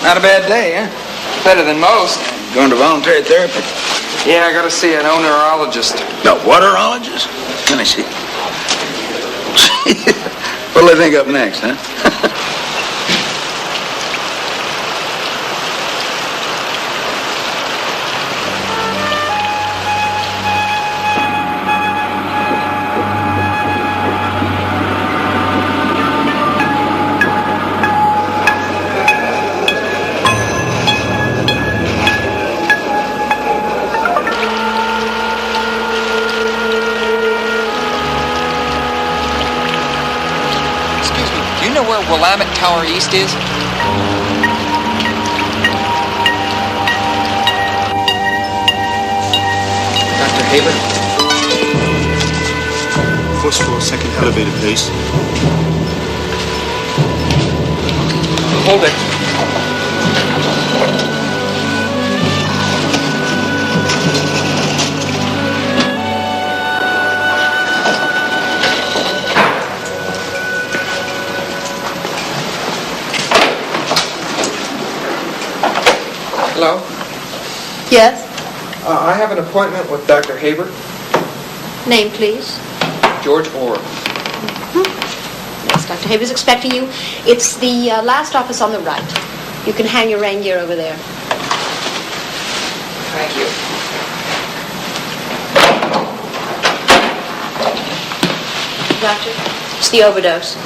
Not a bad day, huh? Better than most. Going to voluntary therapy? Yeah, I gotta see an onerologist. No, waterologist? Let me see. What'll they think up next, huh? Willamette Tower East is? Dr. Haber? First floor, second elevator, please. Hold it. Hello? Yes? I have an appointment with Dr. Haber. Name, please. George Orr. Yes, Dr. Haber's expecting you. It's the last office on the right. You can hang your reindeer over there. Thank you. Doctor, it's the overdose.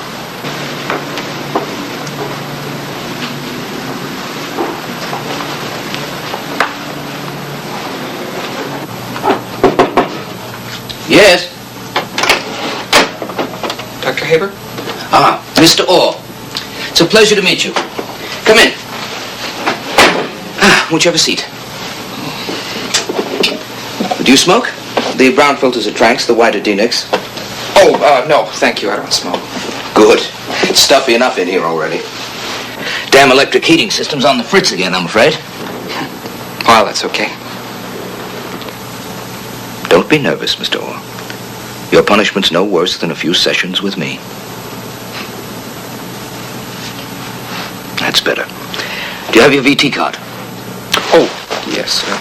Yes? Dr. Haber? Ah, Mr. Orr. It's a pleasure to meet you. Come in. Won't you have a seat? Do you smoke? The brown filters are tranks, the white are D-Nicks. Oh, no, thank you. I don't smoke. Good. It's stuffy enough in here already. Damn electric heating system's on the fritz again, I'm afraid. Well, that's okay. Don't be nervous, Mr. Orr. Your punishment's no worse than a few sessions with me. That's better. Do you have your VT card? Oh, yes, sir.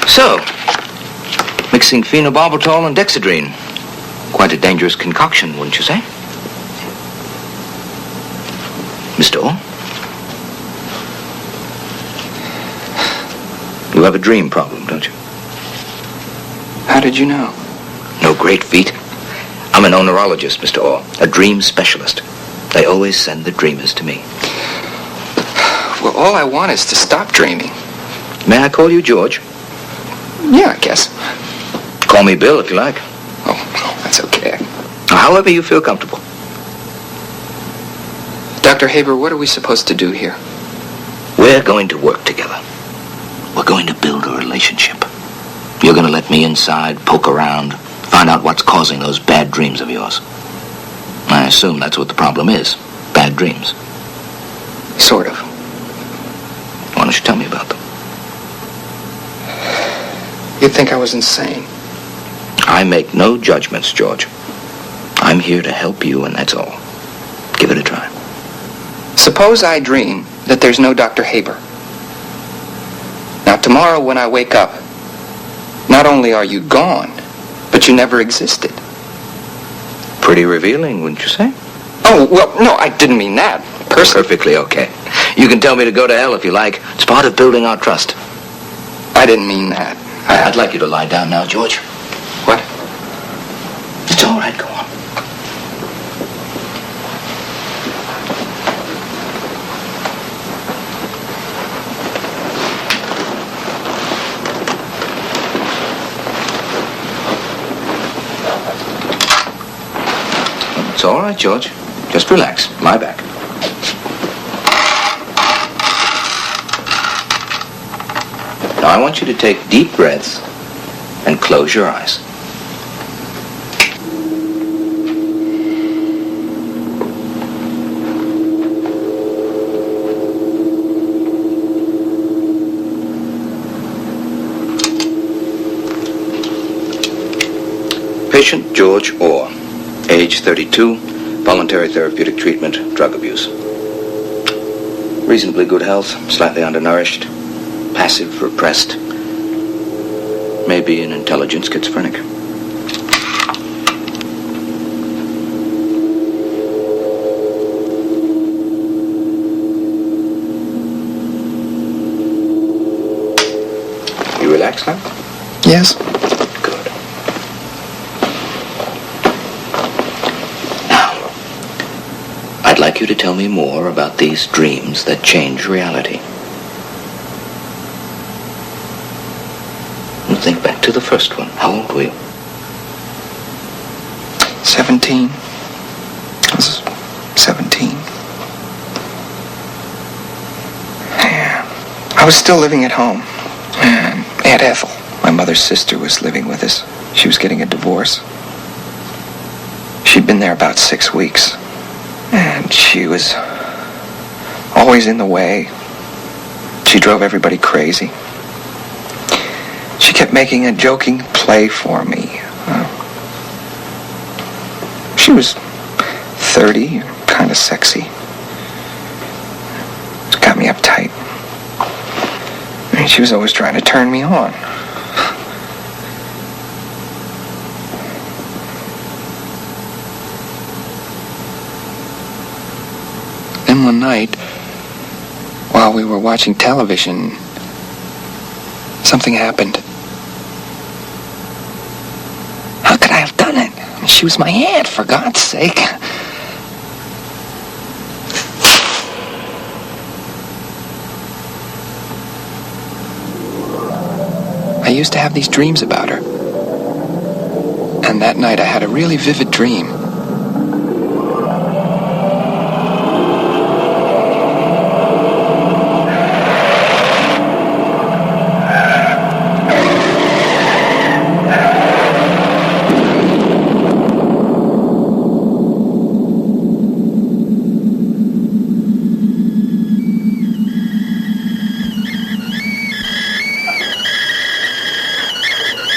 So, mixing phenobarbital and dexedrine. Quite a dangerous concoction, wouldn't you say? Mr. Orr? You have a dream problem, don't you? How did you know? No great feat. I'm an onerologist, Mr. Orr, a dream specialist. They always send the dreamers to me. Well, all I want is to stop dreaming. May I call you George? Yeah, I guess. Call me Bill if you like. Oh, that's okay. However you feel comfortable. Dr. Haber, what are we supposed to do here? We're going to work together. We're going to build a relationship. You're going to let me inside, poke around, find out what's causing those bad dreams of yours. I assume that's what the problem is. Bad dreams. Sort of. Why don't you tell me about them? You'd think I was insane. I make no judgments, George. I'm here to help you, and that's all. Give it a try. Suppose I dream that there's no Dr. Haber. Now, tomorrow when I wake up, not only are you gone, but you never existed. Pretty revealing, wouldn't you say? Oh, well, no, I didn't mean that. Perfectly okay. You can tell me to go to hell if you like. It's part of building our trust. I didn't mean that. I'd like you to lie down now, George. What? It's all right, go on. It's all right, George. Just relax. Lie back. Now, I want you to take deep breaths and close your eyes. Patient George Orr, age 32, Voluntary therapeutic treatment, drug abuse. Reasonably good health, slightly undernourished, passive, repressed. Maybe an intelligent schizophrenic. You relaxed now? Yes. Good. Now, I'd like you to tell me more about these dreams that change reality. And think back to the first one. How old were you? 17. I was 17. Yeah. I was still living at home. And Aunt Ethel, my mother's sister, was living with us. She was getting a divorce. She'd been there about 6 weeks. And she was always in the way. She drove everybody crazy. She kept making a joking play for me. She was 30, kind of sexy. It got me uptight. I mean, she was always trying to turn me on. Then one night, while we were watching television, something happened. How could I have done it? I mean, she was my aunt, for God's sake. I used to have these dreams about her. And that night I had a really vivid dream.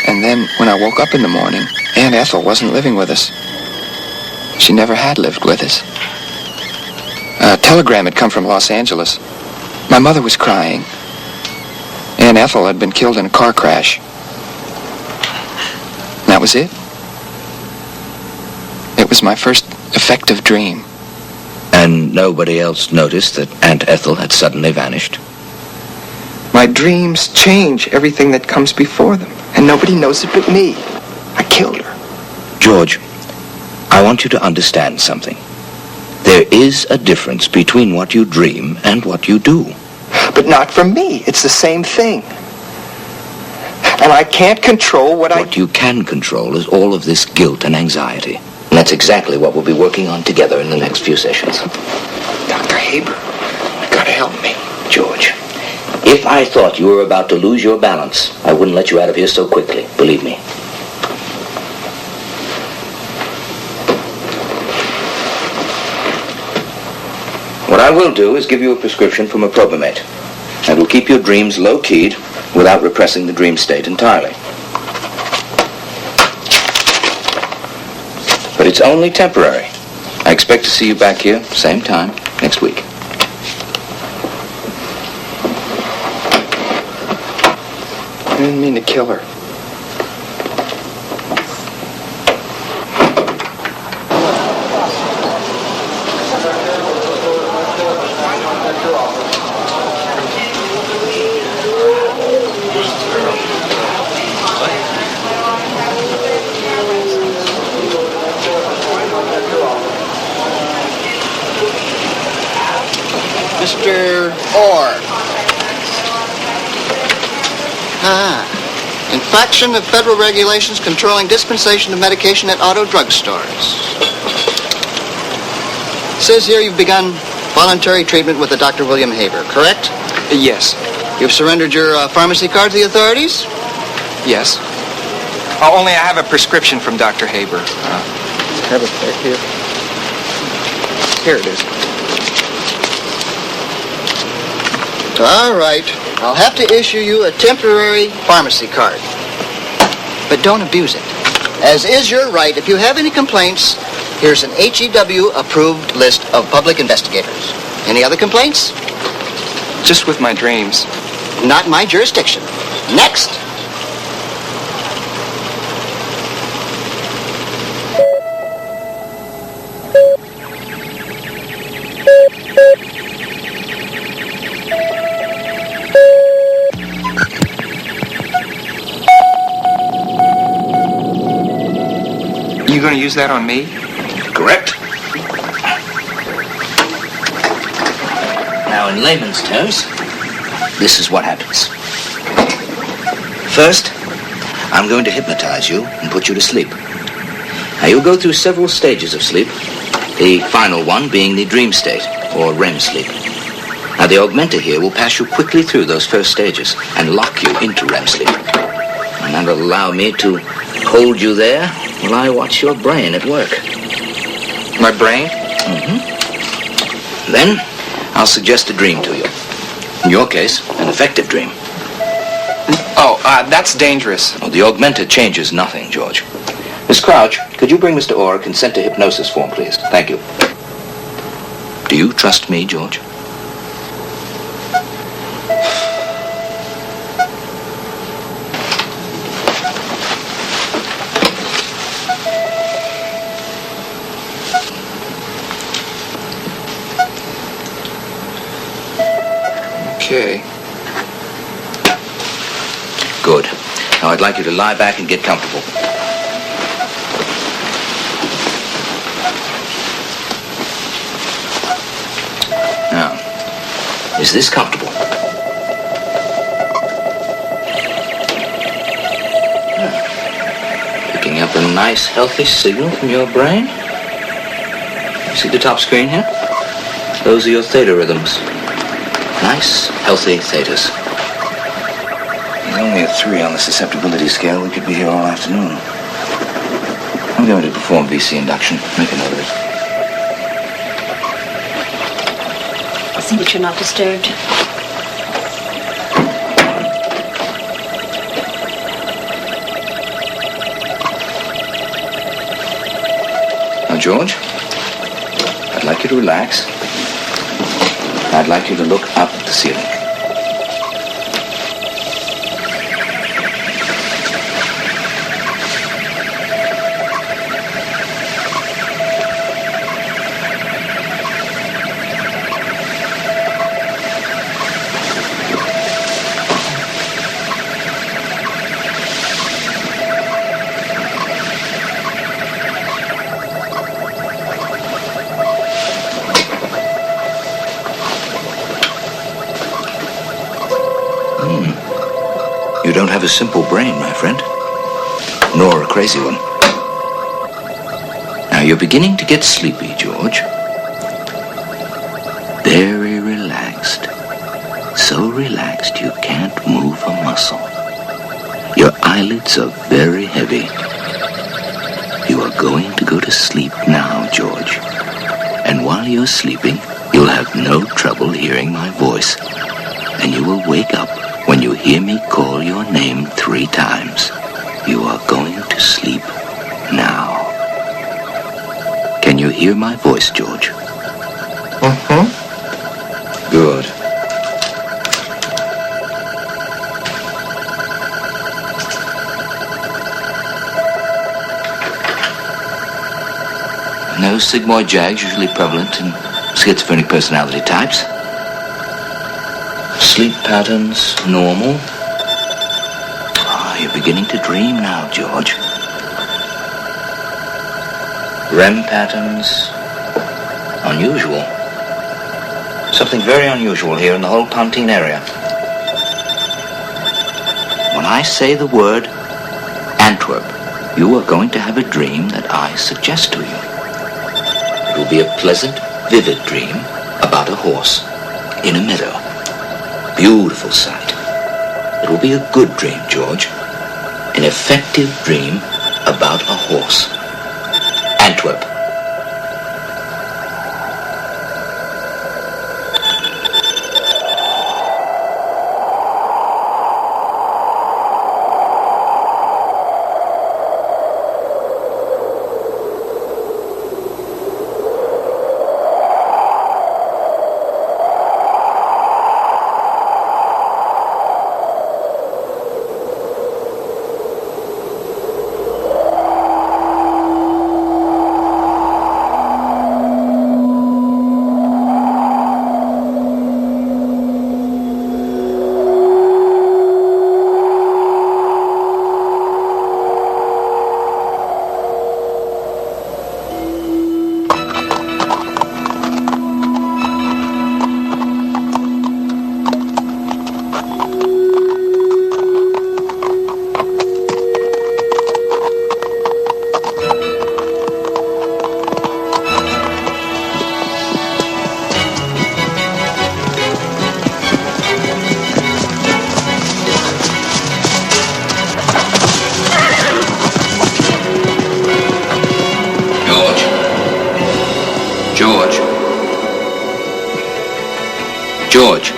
And then, when I woke up in the morning, Aunt Ethel wasn't living with us. She never had lived with us. A telegram had come from Los Angeles. My mother was crying. Aunt Ethel had been killed in a car crash. That was it. It was my first effective dream. And nobody else noticed that Aunt Ethel had suddenly vanished? My dreams change everything that comes before them. And nobody knows it but me. I killed her. George, I want you to understand something. There is a difference between what you dream and what you do. But not from me. It's the same thing. And I can't control What you can control is all of this guilt and anxiety. And that's exactly what we'll be working on together in the next few sessions. Dr. Haber, you gotta help me. George, if I thought you were about to lose your balance, I wouldn't let you out of here so quickly. Believe me. What I will do is give you a prescription from a probamate. That will keep your dreams low-keyed without repressing the dream state entirely. But it's only temporary. I expect to see you back here, same time, next week. I didn't mean to kill her. Mr. Orr. Infraction of federal regulations controlling dispensation of medication at auto drugstores. It says here you've begun voluntary treatment with the Dr. William Haber, correct? Yes. You've surrendered your pharmacy card to the authorities? Yes. Only I have a prescription from Dr. Haber. Have it back here. Here it is. All right. I'll have to issue you a temporary pharmacy card. But don't abuse it. As is your right, if you have any complaints, Here's an HEW-approved list of public investigators. Any other complaints? Just with my dreams. Not my jurisdiction. Next. You going to use that on me? Correct. Now, in layman's terms, this is what happens. First, I'm going to hypnotize you and put you to sleep. Now, you'll go through several stages of sleep, the final one being the dream state, or REM sleep. Now, the augmenter here will pass you quickly through those first stages and lock you into REM sleep. And that'll allow me to hold you there while I watch your brain at work. My brain? Mm-hmm. Then, I'll suggest a dream to you. In your case, an effective dream. Oh, that's dangerous. Well, the augmenter changes nothing, George. Miss Crouch, could you bring Mr. Orr a consent to hypnosis form, please? Thank you. Do you trust me, George? Okay. Good. Now I'd like you to lie back and get comfortable. Now, is this comfortable? Picking up a nice, healthy signal from your brain. You see the top screen here? Those are your theta rhythms. Nice, healthy thetas. He's only a 3 on the susceptibility scale. We could be here all afternoon. I'm going to perform VC induction. Make a note of it. See that you're not disturbed. Now, George, I'd like you to relax. I'd like you to look up at the ceiling. You don't have a simple brain, my friend. Nor a crazy one. Now, you're beginning to get sleepy, George. Very relaxed. So relaxed you can't move a muscle. Your eyelids are very heavy. You are going to go to sleep now, George. And while you're sleeping, you'll have no trouble hearing my voice. And you will wake up when you hear me call your name 3 times. You are going to sleep now. Can you hear my voice, George? Mm-hmm. Good. No sigmoid jags usually prevalent in schizophrenic personality types. Sleep patterns, normal. You're beginning to dream now, George. REM patterns, unusual. Something very unusual here in the whole Pontine area. When I say the word Antwerp, you are going to have a dream that I suggest to you. It will be a pleasant, vivid dream about a horse in a meadow. Beautiful sight. It will be a good dream, George. An effective dream about a horse. Antwerp. George.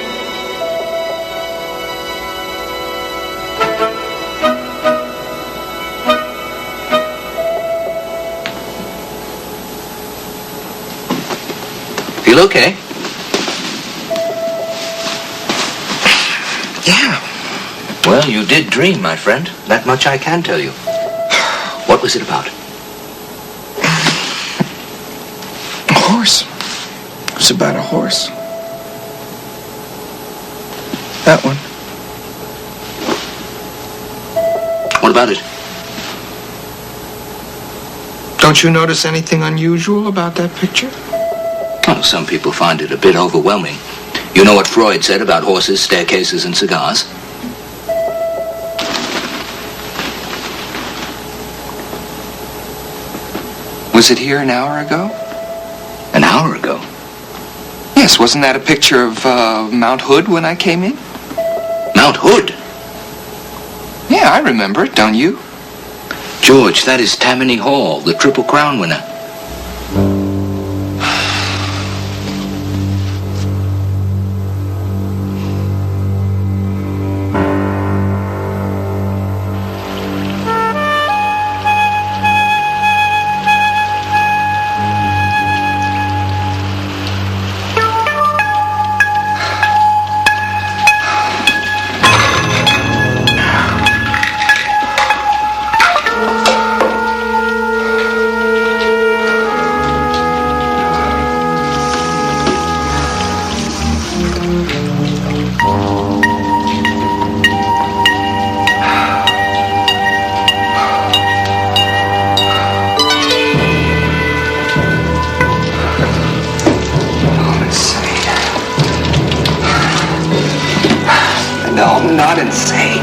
Feel okay? Yeah. Well, you did dream, my friend. That much I can tell you. What was it about? A horse. It was about a horse. That one. What about it? Don't you notice anything unusual about that picture? Well, some people find it a bit overwhelming. You know what Freud said about horses, staircases, and cigars? Was it here an hour ago? An hour ago? Yes, wasn't that a picture of Mount Hood when I came in? Mount Hood? Yeah, I remember it, don't you? George, that is Tammany Hall, the Triple Crown winner. Not insane.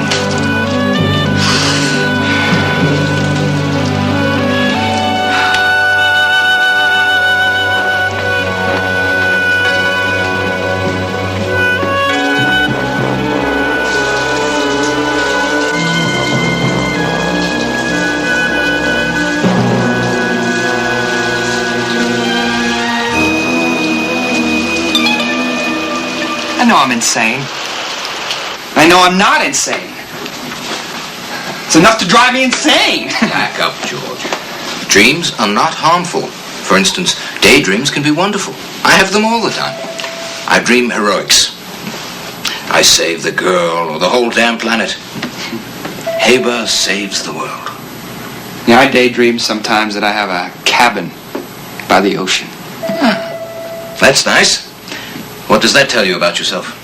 I know I'm insane. I know I'm not insane. It's enough to drive me insane. Back up, George. Dreams are not harmful. For instance, daydreams can be wonderful. I have them all the time. I dream heroics. I save the girl or the whole damn planet. Haber saves the world. Yeah, I daydream sometimes that I have a cabin by the ocean. That's nice. What does that tell you about yourself?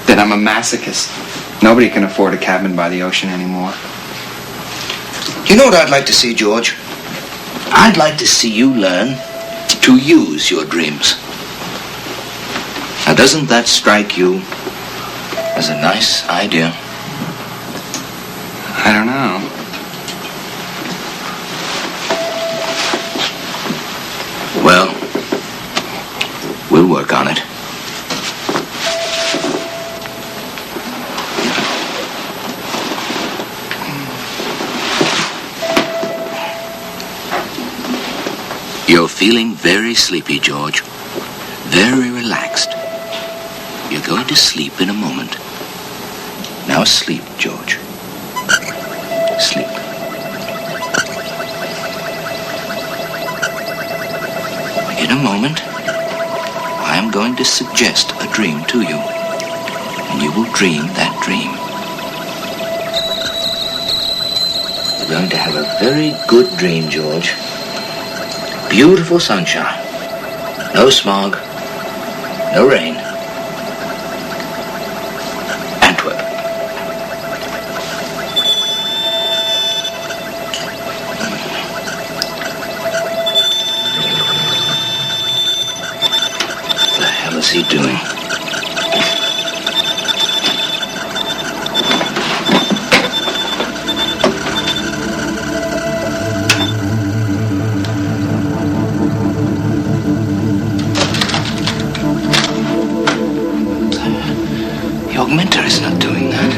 That I'm a masochist. Nobody can afford a cabin by the ocean anymore. You know what I'd like to see, George? I'd like to see you learn to use your dreams. Now, doesn't that strike you as a nice idea? I don't know. Well, we'll work on it. You're feeling very sleepy, George. Very relaxed. You're going to sleep in a moment. Now sleep, George. Sleep. In a moment, I am going to suggest a dream to you. And you will dream that dream. You're going to have a very good dream, George. Beautiful sunshine. No smog. No rain. Antwerp. What the hell is he doing? Augmenter is not doing that.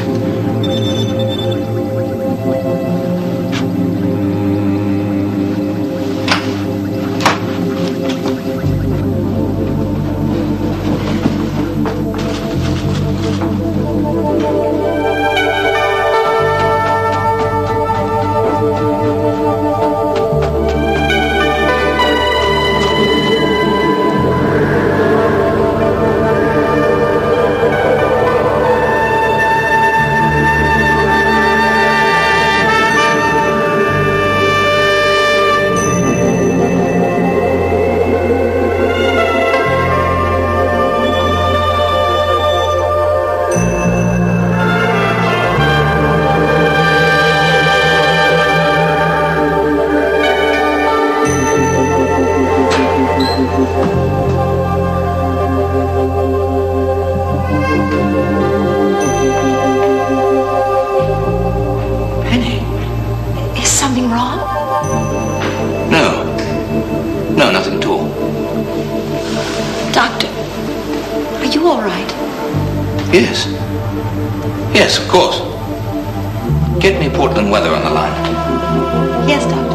you all right? Yes. Yes, of course. Get me Portland weather on the line. Yes, Doctor.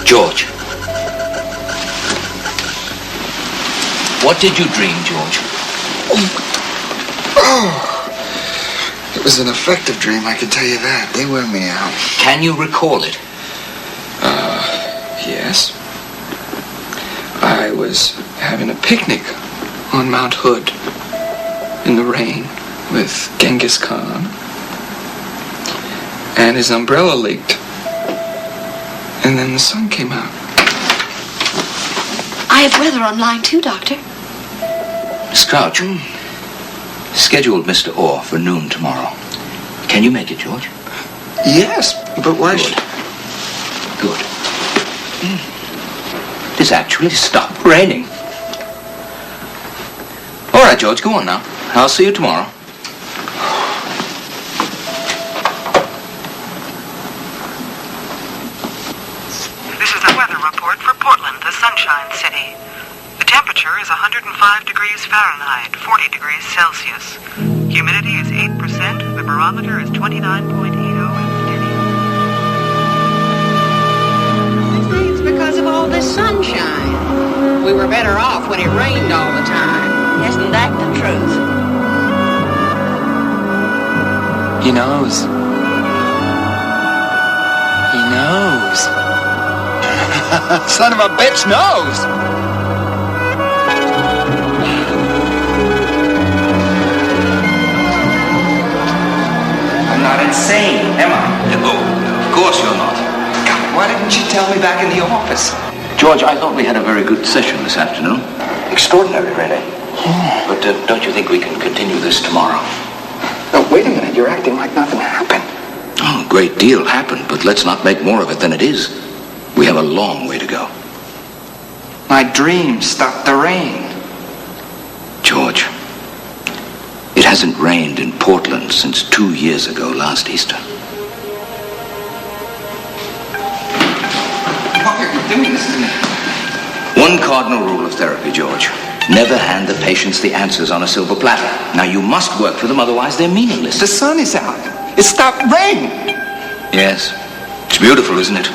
George. What did you dream, George? It was an effective dream, I can tell you that. They wear me out. Can you recall it? Yes. I was having a picnic on Mount Hood in the rain with Genghis Khan. And his umbrella leaked. And then the sun came out. I have weather on line 2, Doctor. Miss Crouch, scheduled Mr. Orr for noon tomorrow. Can you make it, George? Yes, but why should... Good. It has actually stopped raining. All right, George, go on now. I'll see you tomorrow. This is the weather report for Portland, the Sunshine City. The temperature is 105 degrees Fahrenheit, 40 degrees Celsius. Humidity is 8%. The barometer is 29.80 and steady. I think it's because of all this sunshine. We were better off when it rained all the time. Isn't that the truth? He knows. He knows. Son of a bitch knows. I'm not insane, am I? No, of course you're not. God, why didn't you tell me back in the office? George, I thought we had a very good session this afternoon. Extraordinary, really. But don't you think we can continue this tomorrow? No, wait a minute. You're acting like nothing happened. Oh, a great deal happened, but let's not make more of it than it is. We have a long way to go. My dream stopped the rain. George, it hasn't rained in Portland since 2 years ago last Easter. Why are you doing this to me? One cardinal rule of therapy, George. Never hand the patients the answers on a silver platter. Now, you must work for them, otherwise they're meaningless. The sun is out. It stopped raining. Yes. It's beautiful, isn't it?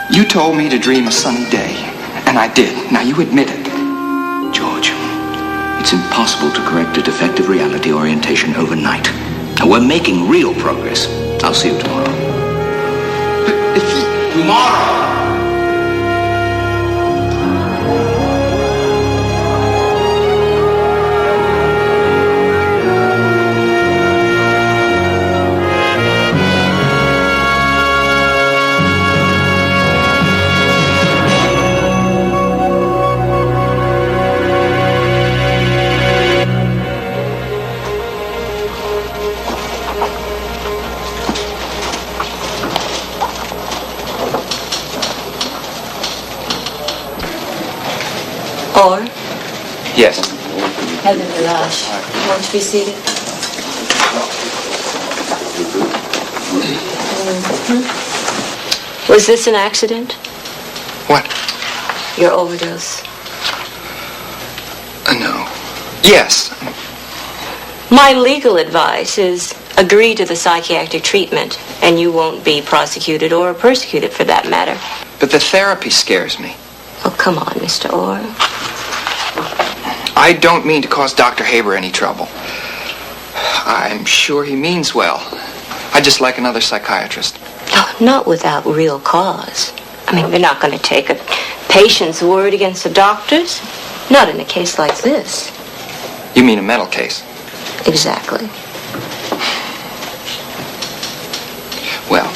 You told me to dream a sunny day, and I did. Now you admit it. George, it's impossible to correct a defective reality orientation overnight. Now, we're making real progress. I'll see you tomorrow. But if you... Tomorrow! Or? Yes. Heaven Rush. Won't you be seated? Mm-hmm. Was this an accident? What? Your overdose? No. Yes. My legal advice is agree to the psychiatric treatment, and you won't be prosecuted or persecuted for that matter. But the therapy scares me. Oh, come on, Mr. Orr. I don't mean to cause Dr. Haber any trouble. I'm sure he means well. I'd just like another psychiatrist. Oh, not without real cause. I mean, they're not going to take a patient's word against the doctor's. Not in a case like this. You mean a mental case? Exactly. Well,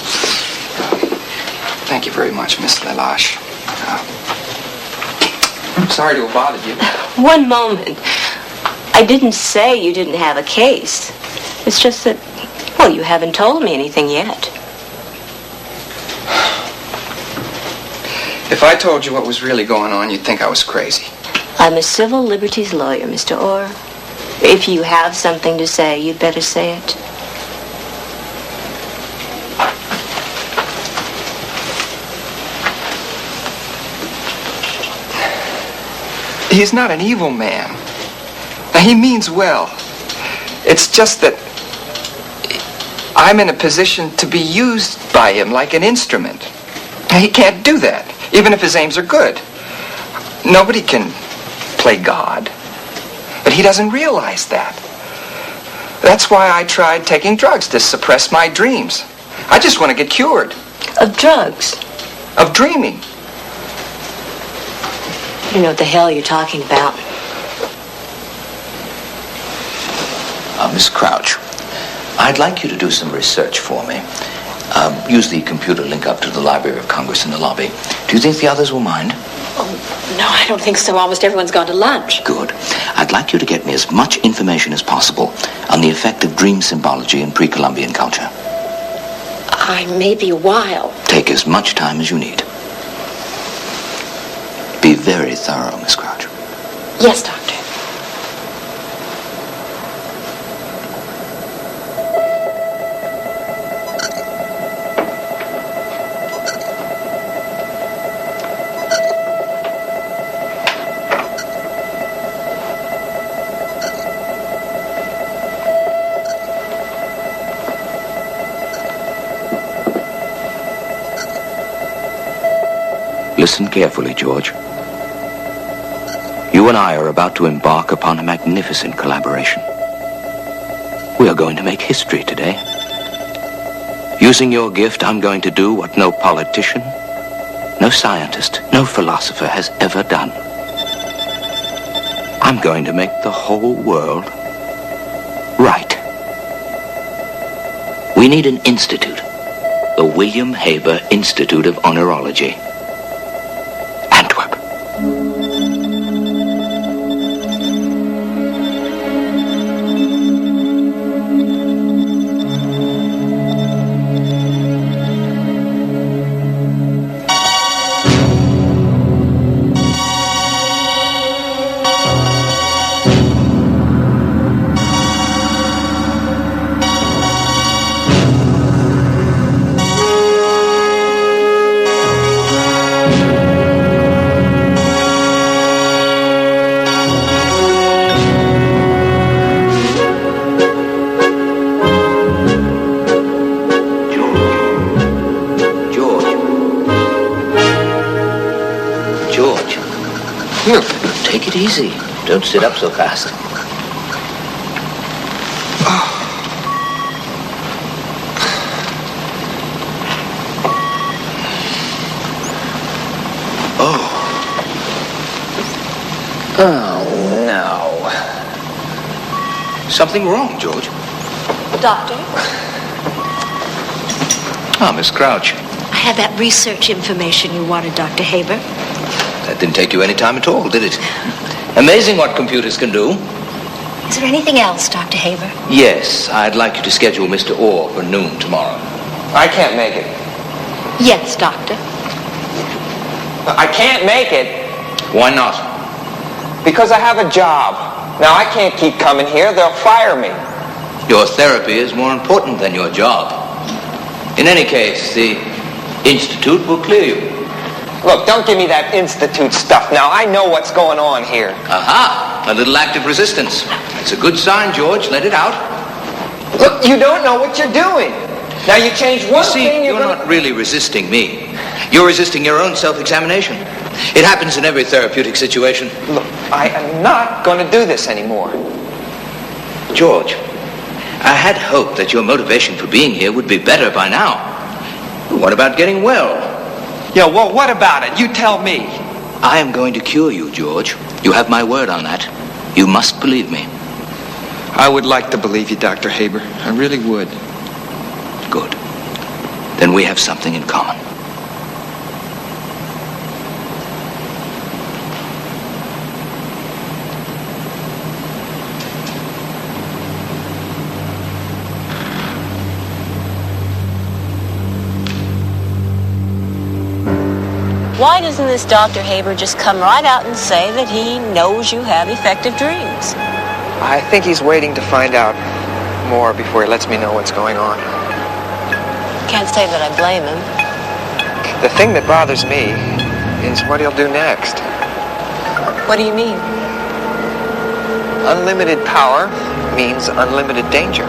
thank you very much, Miss Lelache. I'm sorry to have bothered you. One moment. I didn't say you didn't have a case. It's just that, well, you haven't told me anything yet. If I told you what was really going on, you'd think I was crazy. I'm a civil liberties lawyer, Mr. Orr. If you have something to say, you'd better say it. He's not an evil man. Now, he means well. It's just that I'm in a position to be used by him like an instrument. Now, he can't do that, even if his aims are good. Nobody can play God. But he doesn't realize that. That's why I tried taking drugs to suppress my dreams. I just want to get cured. Of drugs? Of dreaming. I don't know what the hell you're talking about. Miss Crouch, I'd like you to do some research for me. Use the computer link up to the Library of Congress in the lobby. Do you think the others will mind? Oh, no, I don't think so. Almost everyone's gone to lunch. Good. I'd like you to get me as much information as possible on the effect of dream symbology in pre-Columbian culture. I may be a while. Take as much time as you need. Be very thorough, Miss Crouch. Yes, Doctor. Listen carefully, George. You and I are about to embark upon a magnificent collaboration. We are going to make history today. Using your gift, I'm going to do what no politician, no scientist, no philosopher has ever done. I'm going to make the whole world right. We need an institute, the William Haber Institute of Honorology. Antwerp. Take it easy. Don't sit up so fast. Oh, no. Something wrong, George? Doctor? Ah, Miss Crouch. I have that research information you wanted, Dr. Haber. That didn't take you any time at all, did it? Amazing what computers can do. Is there anything else, Dr. Haber? Yes, I'd like you to schedule Mr. Orr for noon tomorrow. I can't make it. Yes, Doctor. I can't make it Why not? because I have a job. Now, I can't keep coming here. They'll fire me. Your therapy is more important than your job. In any case, the Institute will clear you. Look, don't give me that institute stuff now. I know what's going on here. Aha! A little active resistance. It's a good sign, George. Let it out. Look, you don't know what you're doing. Now, you change one thing, you're not really resisting me. You're resisting your own self-examination. It happens in every therapeutic situation. Look, I am not going to do this anymore. George, I had hoped that your motivation for being here would be better by now. What about getting well? Yeah, well, what about it? You tell me. I am going to cure you, George. You have my word on that. You must believe me. I would like to believe you, Dr. Haber. I really would. Good. Then we have something in common. Why doesn't this Dr. Haber just come right out and say that he knows you have effective dreams? I think he's waiting to find out more before he lets me know what's going on. Can't say that I blame him. The thing that bothers me is what he'll do next. What do you mean? Unlimited power means unlimited danger.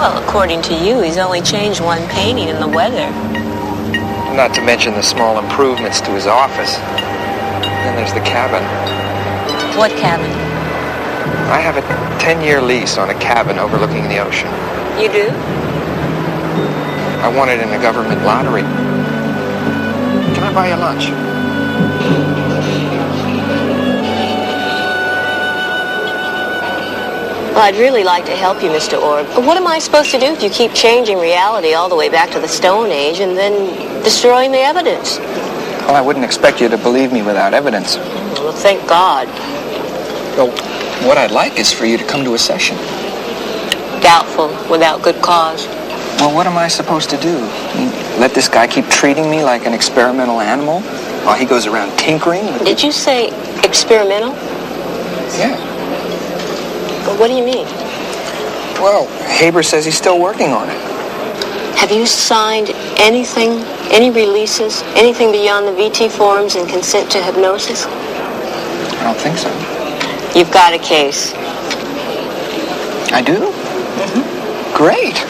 Well, according to you, he's only changed one painting in the weather. Not to mention the small improvements to his office. Then there's the cabin. What cabin? I have a 10-year lease on a cabin overlooking the ocean. You do? I won it in a government lottery. Can I buy you lunch? Well, I'd really like to help you, Mr. Orr. But what am I supposed to do if you keep changing reality all the way back to the Stone Age and then destroying the evidence? Well, I wouldn't expect you to believe me without evidence. Well, thank God. Well, what I'd like is for you to come to a session. Doubtful, without good cause. Well, what am I supposed to do? Let this guy keep treating me like an experimental animal while he goes around tinkering? Did you say experimental? Yeah. But what do you mean? Well, Haber says he's still working on it. Have you signed anything, any releases, anything beyond the VT forms and consent to hypnosis? I don't think so. You've got a case. I do? Mm-hmm. Great.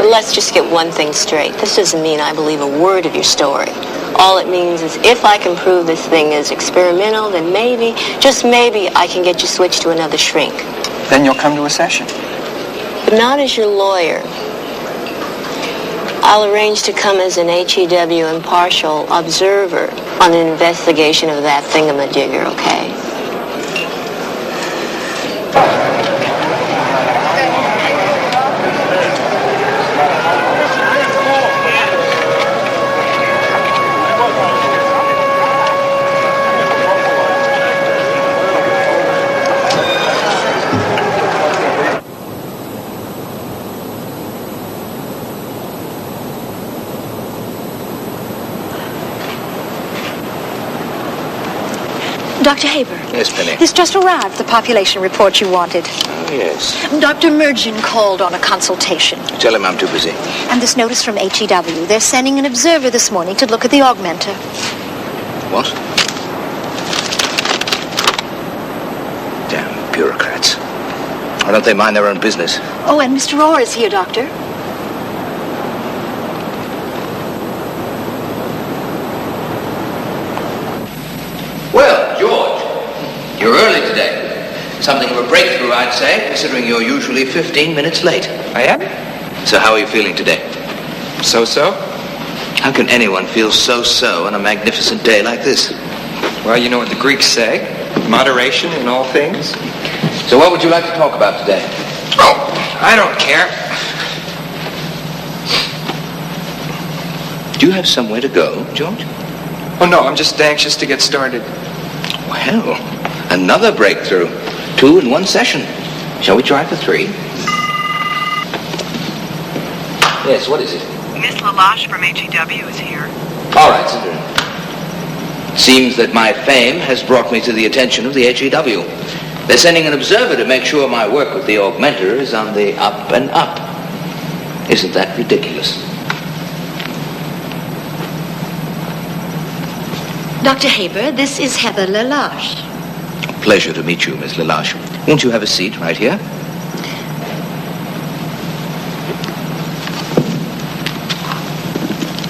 Let's just get one thing straight. This doesn't mean I believe a word of your story. All it means is if I can prove this thing is experimental, then maybe, just maybe, I can get you switched to another shrink. Then you'll come to a session. But not as your lawyer. I'll arrange to come as an HEW impartial observer on an investigation of that thingamajigger, okay? Dr. Haber. Yes, Penny. This just arrived, the population report you wanted. Oh, yes. Dr. Mergen called on a consultation. Tell him I'm too busy. And this notice from HEW. They're sending an observer this morning to look at the augmenter. What? Damn bureaucrats. Why don't they mind their own business? Oh, and Mr. Orr is here, Doctor. Well, George, you're early today. Something of a breakthrough, I'd say, considering you're usually 15 minutes late. I am? So how are you feeling today? So-so? How can anyone feel so-so on a magnificent day like this? Well, you know what the Greeks say. Moderation in all things. So what would you like to talk about today? Oh, I don't care. Do you have somewhere to go, George? Oh, no, I'm just anxious to get started. Well, another breakthrough. 2 in one session. Shall we try for 3? Yes, what is it? Miss Lalache from HEW is here. All right, sit down. Seems that my fame has brought me to the attention of the HEW. They're sending an observer to make sure my work with the augmenter is on the up and up. Isn't that ridiculous? Dr. Haber, this is Heather Lalache. Pleasure to meet you, Miss Lalache. Won't you have a seat right here?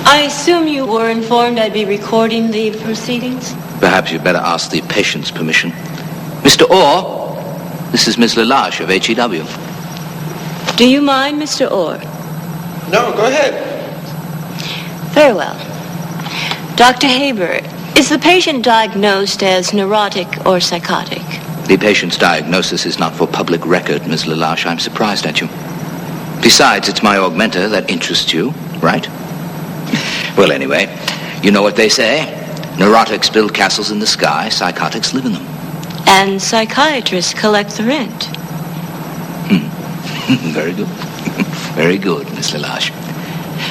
I assume you were informed I'd be recording the proceedings? Perhaps you'd better ask the patient's permission. Mr. Orr, this is Miss Lalache of HEW. Do you mind, Mr. Orr? No, go ahead. Very well. Dr. Haber, is the patient diagnosed as neurotic or psychotic? The patient's diagnosis is not for public record, Miss Lalache. I'm surprised at you. Besides, it's my augmenter that interests you, right? Well, anyway, you know what they say. Neurotics build castles in the sky, psychotics live in them. And psychiatrists collect the rent. Very good. Very good, Miss Lalache.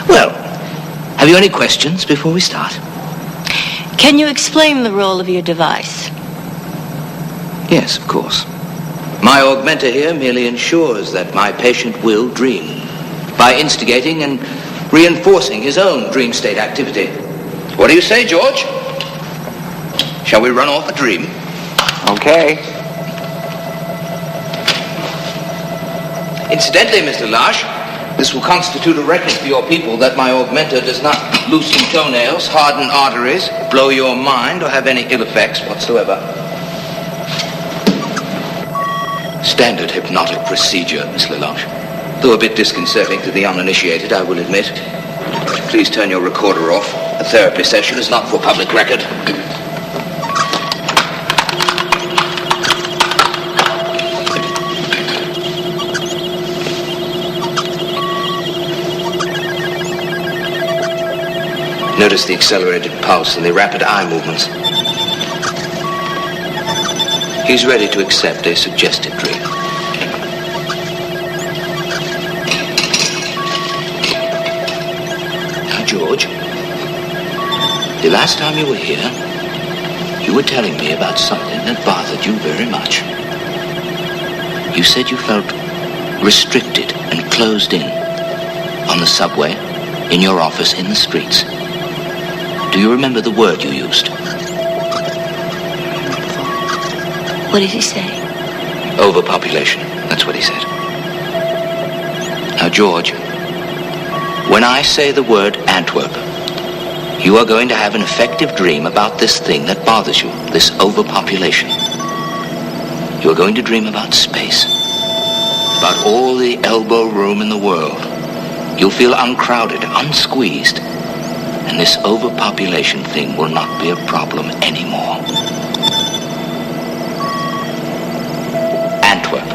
Well, Have you any questions before we start? Can you explain the role of your device? Yes, of course. My augmenter here merely ensures that my patient will dream by instigating and reinforcing his own dream state activity. What do you say, George? Shall we run off a dream? Okay. Incidentally, Mr. Lash, this will constitute a record for your people that my augmenter does not loosen toenails, harden arteries, blow your mind, or have any ill effects whatsoever. Standard hypnotic procedure, Miss Lelouch. Though a bit disconcerting to the uninitiated, I will admit. Please turn your recorder off. A therapy session is not for public record. Notice the accelerated pulse and the rapid eye movements. He's ready to accept a suggested dream. Now, George, the last time you were here, you were telling me about something that bothered you very much. You said you felt restricted and closed in on the subway, in your office, in the streets. Do you remember the word you used? What did he say? Overpopulation. That's what he said. Now, George, when I say the word Antwerp, you are going to have an effective dream about this thing that bothers you, this overpopulation. You are going to dream about space, about all the elbow room in the world. You'll feel uncrowded, unsqueezed, and this overpopulation thing will not be a problem anymore. Antwerp.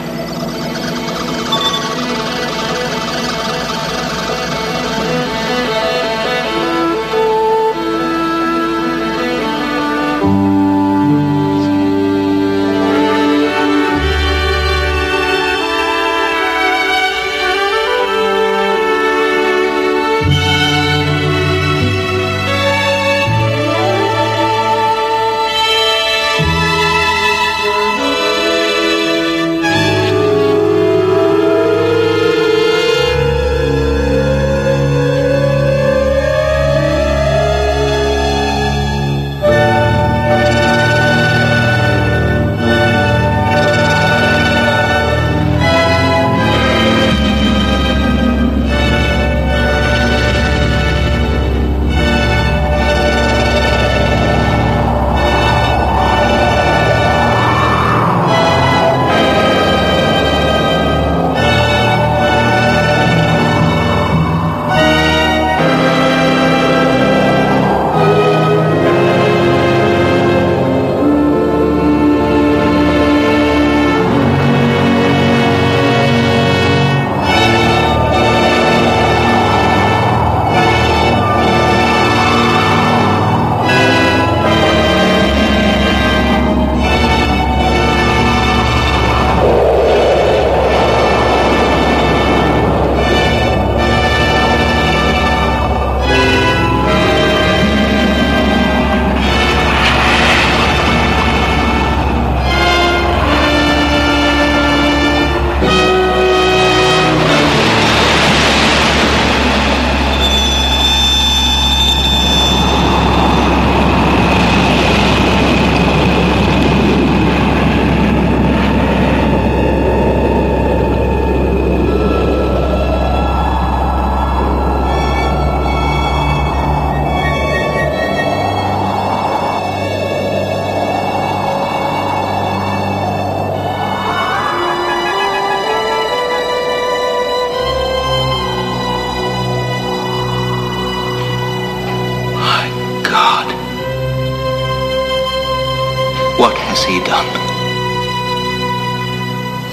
What has he done?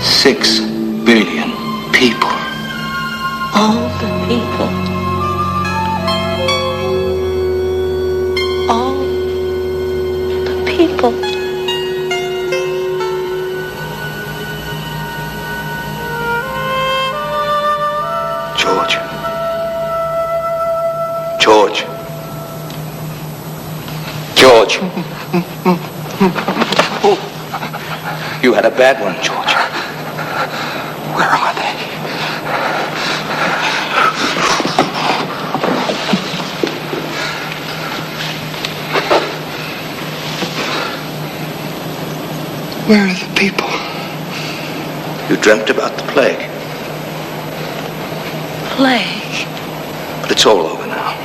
6 billion people. All the people. All the people. George. George. George. You had a bad one, George. Where are they? Where are the people? You dreamt about the plague. Plague? But it's all over now.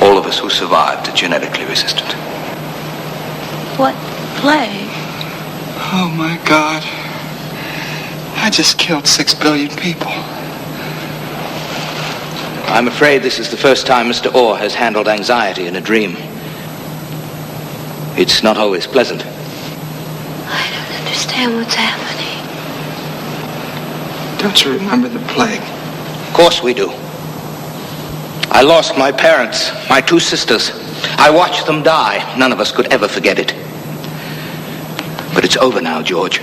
All of us who survived are genetically resistant. What plague? Oh, my God. I just killed 6 billion people. I'm afraid this is the first time Mr. Orr has handled anxiety in a dream. It's not always pleasant. I don't understand what's happening. Don't you remember the plague? Of course we do. I lost my parents, my 2 sisters. I watched them die. None of us could ever forget it. But it's over now, George.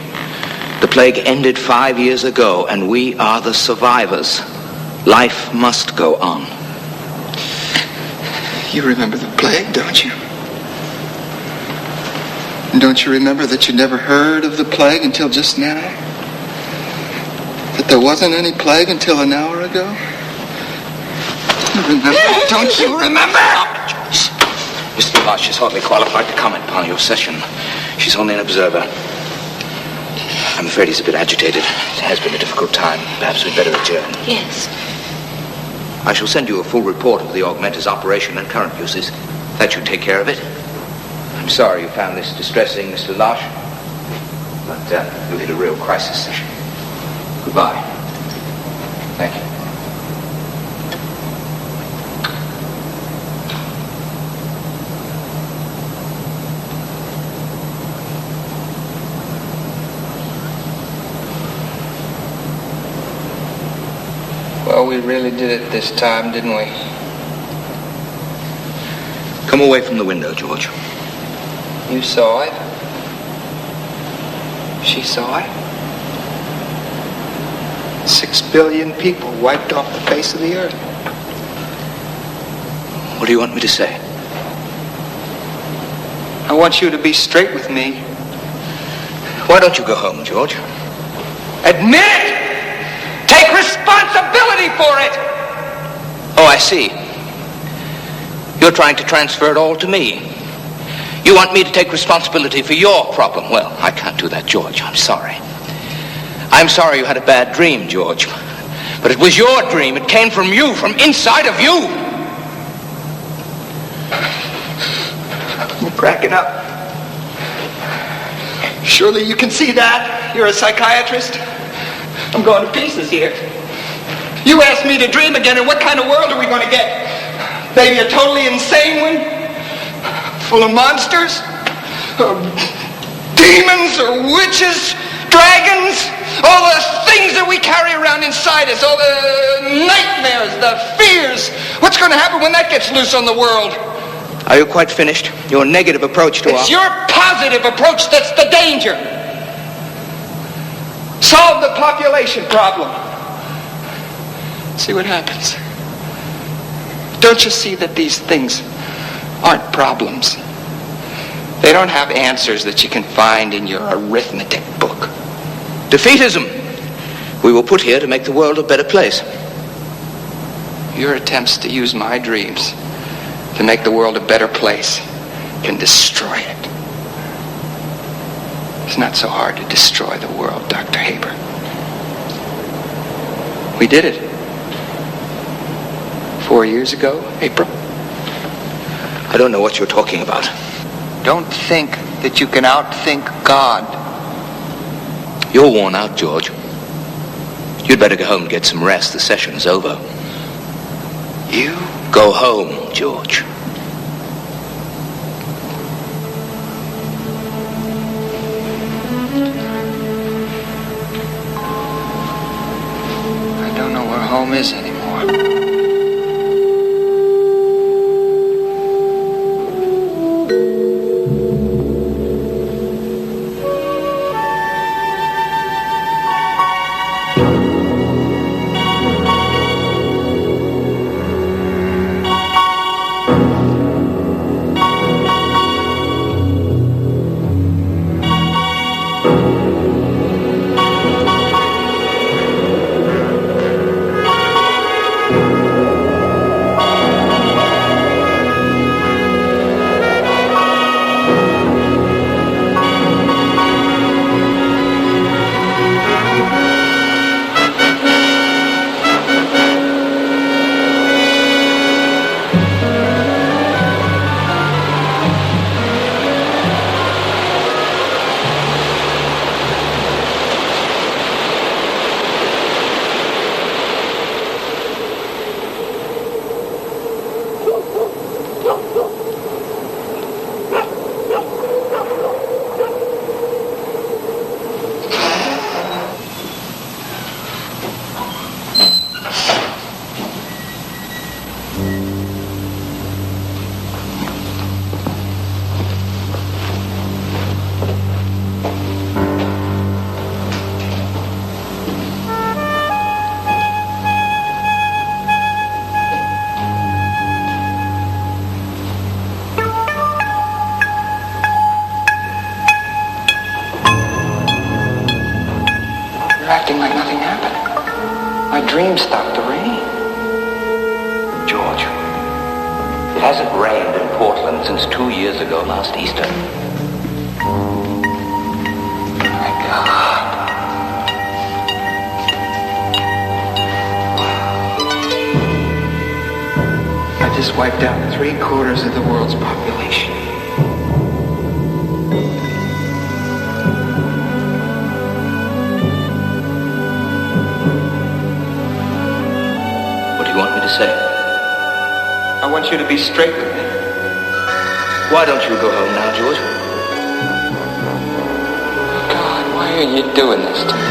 The plague ended 5 years ago, and we are the survivors. Life must go on. You remember the plague, don't you? And don't you remember that you never heard of the plague until just now? That there wasn't any plague until an hour ago? You remember? Don't you remember? Mr. Marsh is hardly qualified to comment upon your session. She's only an observer. I'm afraid he's a bit agitated. It has been a difficult time. Perhaps we'd better adjourn. Yes. I shall send you a full report of the Augmenter's operation and current uses. That should take care of it. I'm sorry you found this distressing, Mr. Lash. But you hit a real crisis session. Goodbye. Thank you. Well, we really did it this time, didn't we? Come away from the window, George. You saw it. She saw it. 6 billion people wiped off the face of the earth. What do you want me to say? I want you to be straight with me. Why don't you go home, George? Admit it! Take responsibility for it! Oh, I see. You're trying to transfer it all to me. You want me to take responsibility for your problem. Well, I can't do that, George. I'm sorry. I'm sorry you had a bad dream, George. But it was your dream. It came from you, from inside of you. You're cracking up. Surely you can see that. You're a psychiatrist. I'm going to pieces here. You asked me to dream again, and what kind of world are we going to get? Maybe a totally insane one? Full of monsters? Or demons or witches? Dragons? All the things that we carry around inside us. All the nightmares, the fears. What's going to happen when that gets loose on the world? Are you quite finished? Your negative approach to It's your positive approach that's the danger. Solve the population problem. See what happens. Don't you see that these things aren't problems? They don't have answers that you can find in your arithmetic book. defeatism we will put here to make the world a better place. Your attempts to use my dreams to make the world a better place can destroy it. It's not so hard to destroy the world, Dr. Haber. We did it. 4 years ago, April. I don't know what you're talking about. Don't think that you can outthink God. You're worn out, George. You'd better go home and get some rest. The session's over. You? Go home, George. I don't know where home is anymore. dream stopped the rain. George, it hasn't rained in Portland since 2 years ago last Easter. My God. I just wiped out 3/4 of the world's population. What do you want me to say? I want you to be straight with me. Why don't you go home now, George? God, why are you doing this to me?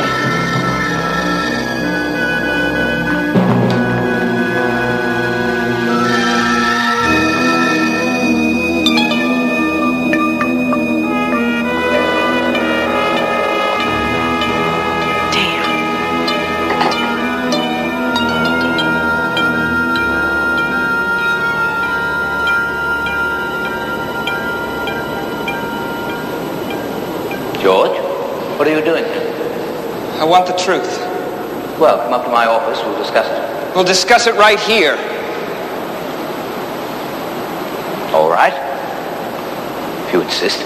George, what are you doing? I want the truth. Well, come up to my office. We'll discuss it. We'll discuss it right here. All right. If you insist.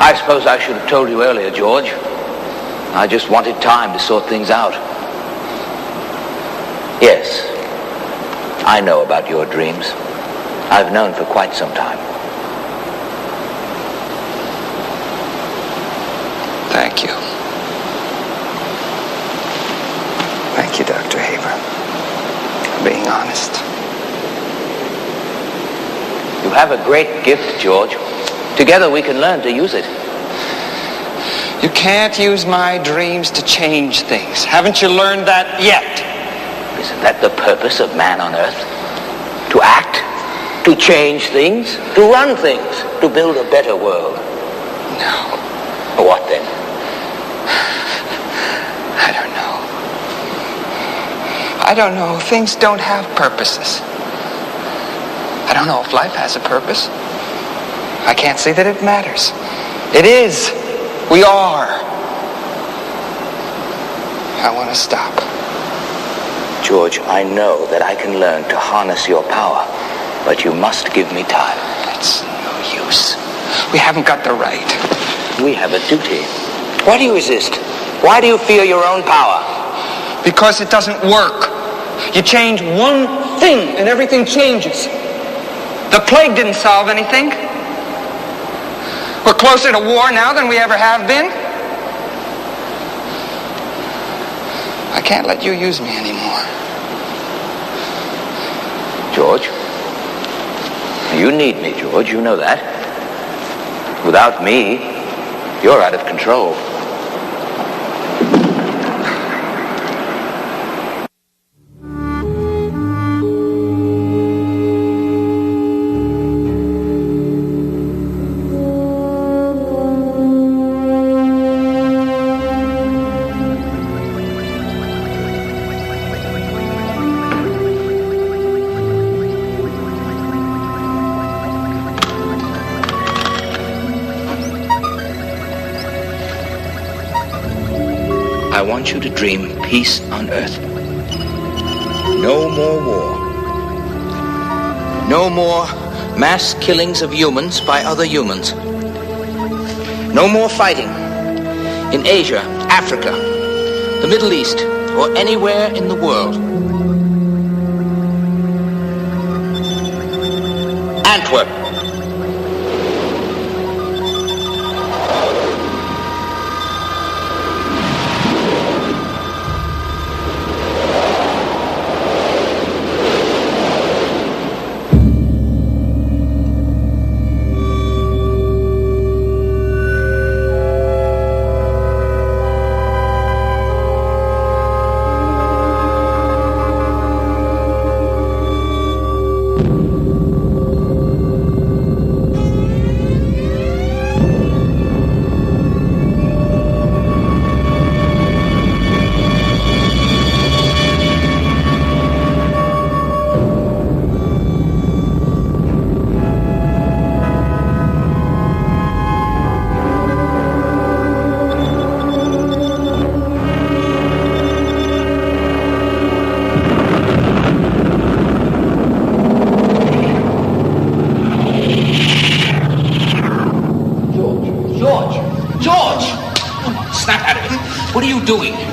I suppose I should have told you earlier, George. I just wanted time to sort things out. Yes, I know about your dreams. I've known for quite some time. Thank you. Thank you, Dr. Haber, for being honest. You have a great gift, George. Together we can learn to use it. You can't use my dreams to change things. Haven't you learned that yet? Isn't that the purpose of man on earth? To act, to change things, to run things, to build a better world. No. What then? I don't know. I don't know. Things don't have purposes. I don't know if life has a purpose. I can't say that it matters. It is. We are. I want to stop. George, I know that I can learn to harness your power, but you must give me time. It's no use. We haven't got the right. We have a duty. Why do you resist? Why do you fear your own power? Because it doesn't work. You change one thing and everything changes. The plague didn't solve anything. We're closer to war now than we ever have been. I can't let you use me anymore. George, you need me, George. You know that. Without me, you're out of control. I want you to dream peace on earth. No more war. No more mass killings of humans by other humans. No more fighting in Asia, Africa, the Middle East, or anywhere in the world. Antwerp.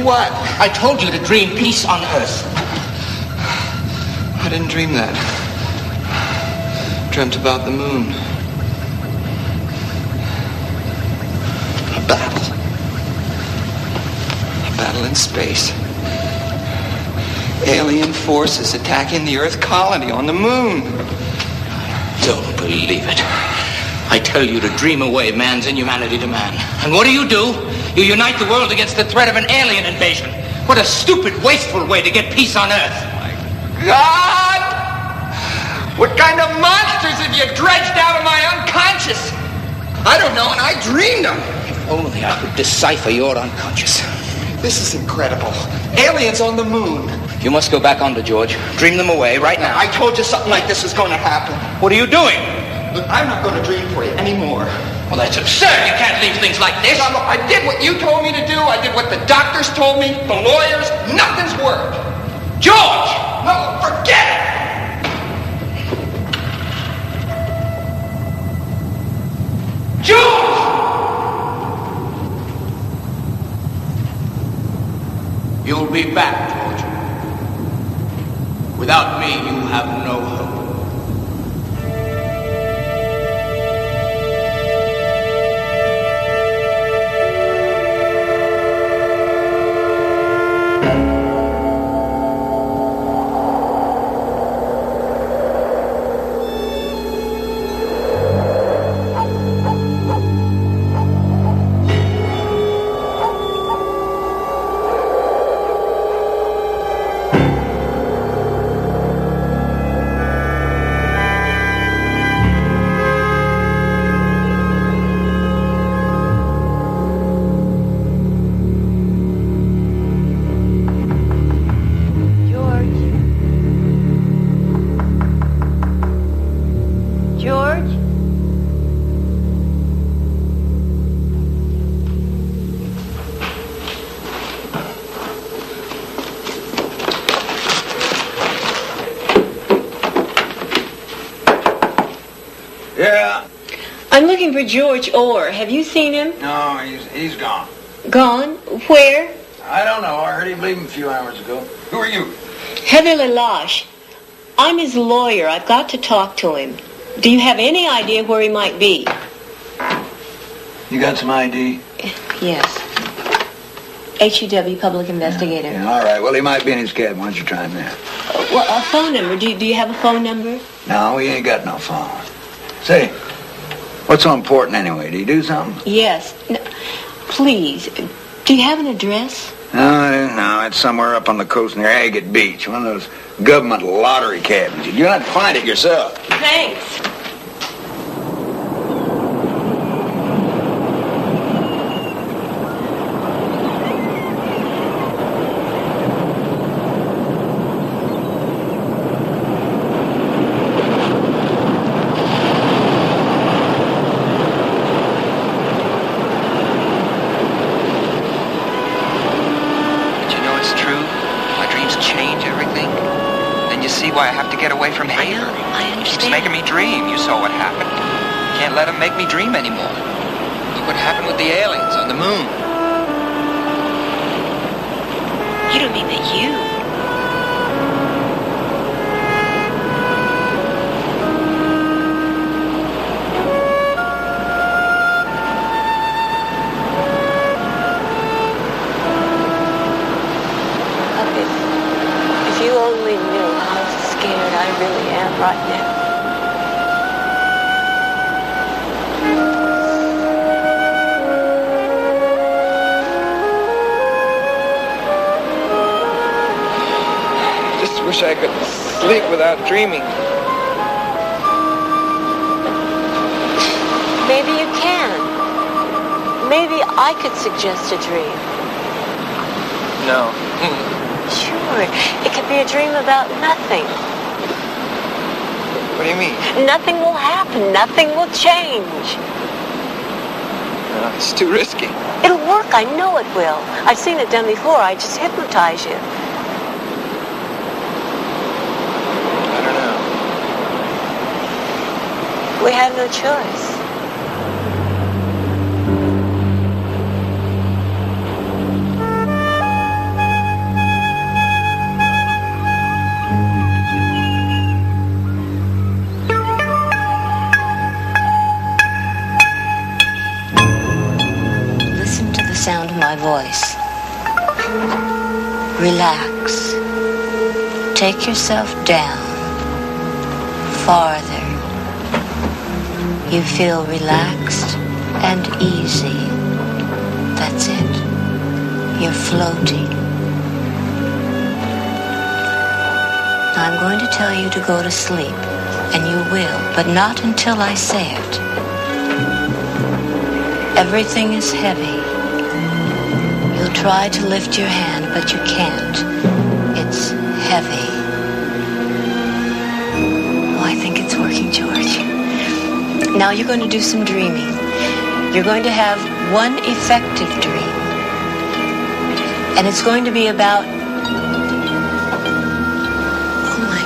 what? I told you to dream peace on Earth. I didn't dream that. Dreamt about the moon. A battle. A battle in space. Alien forces attacking the Earth colony on the moon. Don't believe it. I tell you to dream away man's inhumanity to man. And what do? You unite the world against the threat of an alien invasion. What a stupid, wasteful way to get peace on Earth. My God! What kind of monsters have you dredged out of my unconscious? I don't know, and I dreamed them. If only I could decipher your unconscious. This is incredible. Aliens on the moon. You must go back onto George. Dream them away right now. I told you something like this was going to happen. What are you doing? Look, I'm not going to dream for you anymore. Well, that's absurd. You can't leave things like this. Look, I did what you told me to do. I did what the doctors told me, the lawyers. Nothing's worked. George! No, forget it! George! You'll be back, George. Without me, you have no hope. Yeah. I'm looking for George Orr. Have you seen him? No, he's gone. Gone? Where? I don't know. I heard him leaving a few hours ago. Who are you? Heather Lelache. I'm his lawyer. I've got to talk to him. Do you have any idea where he might be? You got some ID? Yes. HEW, public investigator. Yeah, all right. Well, he might be in his cab. Why don't you try him there? Well, a phone number. Do you have a phone number? No, he ain't got no phone. Say, what's so important anyway? Do you do something? Yes. No, please. Do you have an address? No, it's somewhere up on the coast near Agate Beach. One of those government lottery cabins. You're going to have to find it yourself. Thanks. Why I have to get away from Hager. I understand. He's making me dream. You saw what happened. Can't let him make me dream anymore. Look what happened with the aliens on the moon. You don't mean that you... If you only knew how scared I really am right now. Just wish I could sleep without dreaming. Maybe you can. Maybe I could suggest a dream. No. Sure. It could be a dream about nothing. What do you mean? Nothing will happen. Nothing will change. No, it's too risky. It'll work. I know it will. I've seen it done before. I just hypnotize you. I don't know. We have no choice. my voice. Relax. Take yourself down. Farther. You feel relaxed and easy. That's it. You're floating. I'm going to tell you to go to sleep, and you will, but not until I say it. Everything is heavy. You'll try to lift your hand, but you can't. It's heavy. Oh, I think it's working, George. Now you're going to do some dreaming. You're going to have one effective dream. And it's going to be about... Oh, my...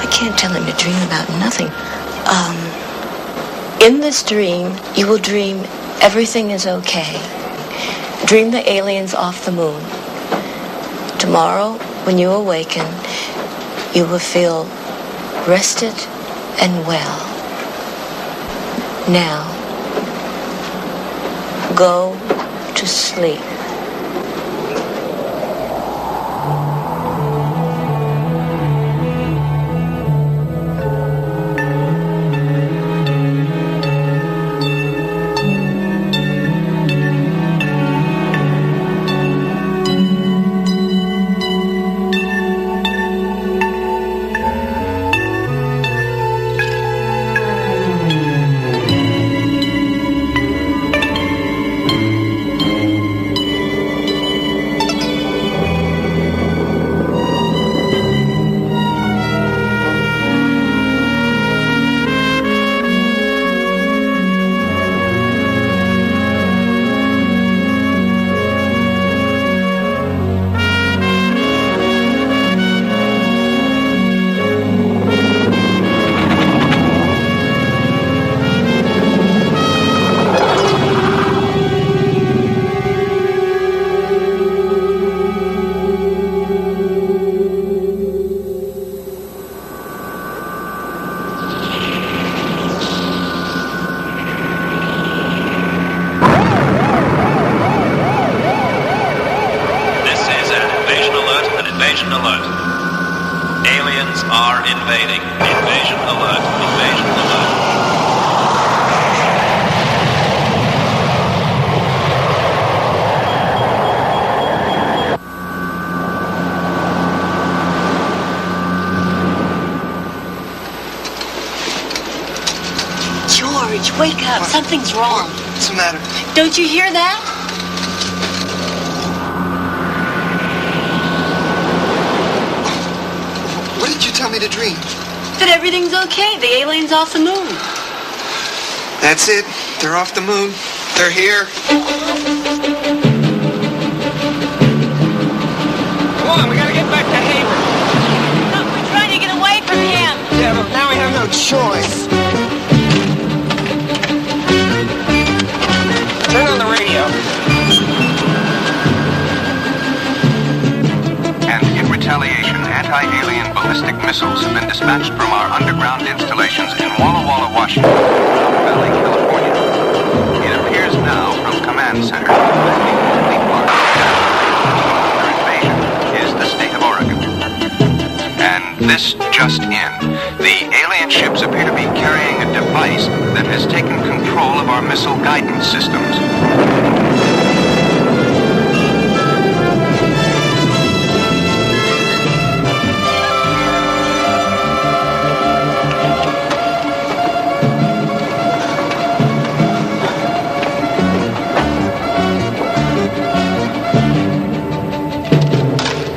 I can't tell him to dream about nothing. In this dream, you will dream everything is okay. Dream the aliens off the moon. Tomorrow, when you awaken, you will feel rested and well. Now, go to sleep. Wake up. Something's wrong. What's the matter? Don't you hear that? What did you tell me to dream? That everything's okay. The alien's off the moon. That's it. They're off the moon. They're here. Come on, we gotta get back to Haver. Look, we're trying to get away from him. Yeah, but now we have no choice. Turn on the radio. And in retaliation, anti-alien ballistic missiles have been dispatched from our underground installations in Walla Walla, Washington, South Valley, California. It appears now from Command Center that the only part of their invasion is the state of Oregon. And this just in. The alien ships appear to be carrying a device that has taken control of our missile guidance systems.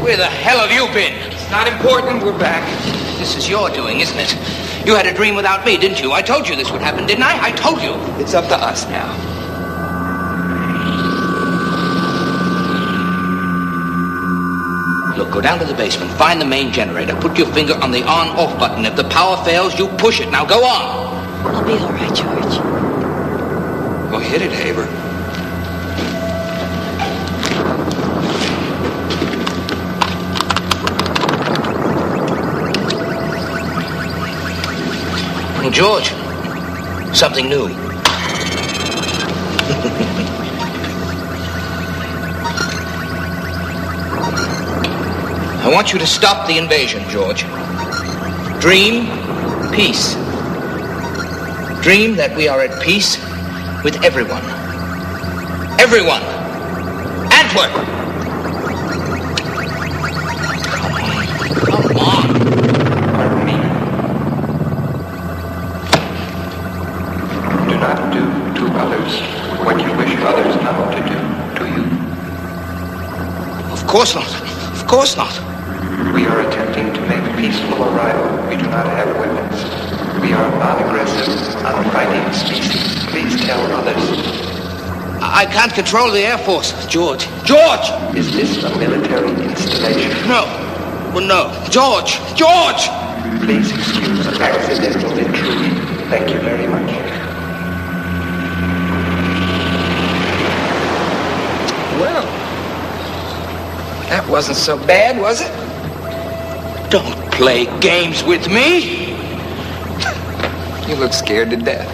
Where the hell have you been? It's not important, we're back. This is your doing, isn't it? You had a dream without me, didn't you? I told you this would happen, didn't I? I told you. It's up to us now. Look, go down to the basement, find the main generator, put your finger on the on-off button. If the power fails, you push it. Now go on. I'll be all right, George. Go hit it, Haber. George, something new. I want you to stop the invasion, George. Dream peace. Dream that we are at peace with everyone. Everyone. Antwerp! Come on. Pardon me. Do not do to others what you wish others not to do to you. Of course not. Of course not. We are attempting to make peaceful arrival. We do not have weapons. We are non-aggressive, unfighting species. Please tell others. I can't control the Air Force, George. George! Is this a military installation? No. Well, no. George! George! Please excuse accidental intrusion. Thank you very much. Well, that wasn't so bad, was it? Don't play games with me. You look scared to death.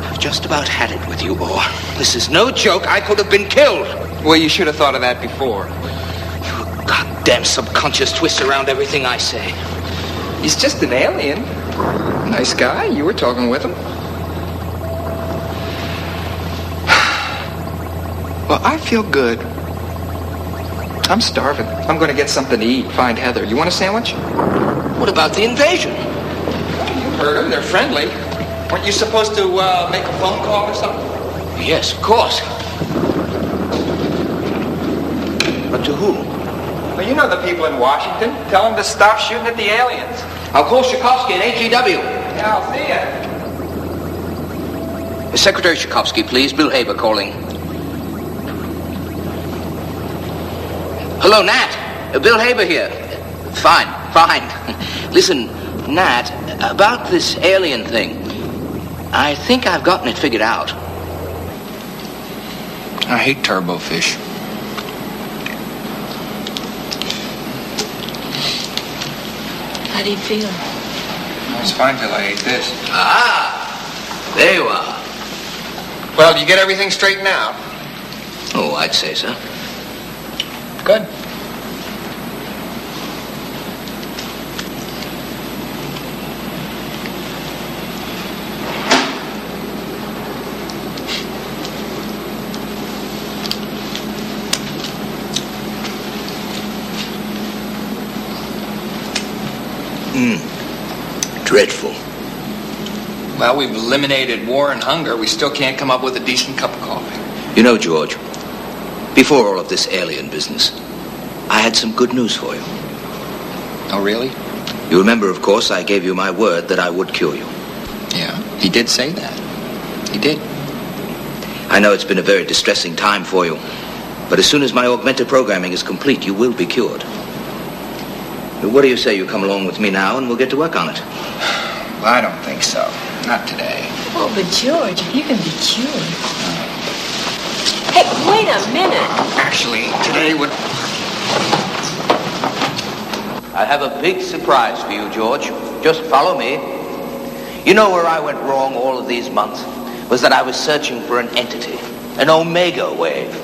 I've just about had it with you, boy. This is no joke. I could have been killed. Well, you should have thought of that before. Your goddamn subconscious twists around everything I say. He's just an alien. Nice guy. You were talking with him. Well, I feel good. I'm starving. I'm going to get something to eat. Find Heather. You want a sandwich? What about the invasion? You heard them. They're friendly. Weren't you supposed to make a phone call or something? Yes, of course. But to who? Well, you know the people in Washington. Tell them to stop shooting at the aliens. I'll call Tchaikovsky at AGW. Yeah, I'll see ya. Secretary Tchaikovsky, please. Bill Haber calling. Hello, Nat. Bill Haber here. Fine. Listen, Nat, about this alien thing. I think I've gotten it figured out. I hate turbofish. How do you feel? I was fine till I ate this. Ah, there you are. Well, you get everything straightened out? Oh, I'd say so. Good. Dreadful. Well, we've eliminated war and hunger. We still can't come up with a decent cup of coffee. You know, George, before all of this alien business, I had some good news for you. Oh, really? You remember, of course, I gave you my word that I would cure you. Yeah, he did say that. He did. I know it's been a very distressing time for you, but as soon as my augmented programming is complete, you will be cured. What do you say you come along with me now and we'll get to work on it? Well, I don't think so. Not today. Oh, but George, if you can be cured. Hey, wait a minute. Actually, today would... I have a big surprise for you, George. Just follow me. You know where I went wrong all of these months? Was that I was searching for an entity, an omega wave.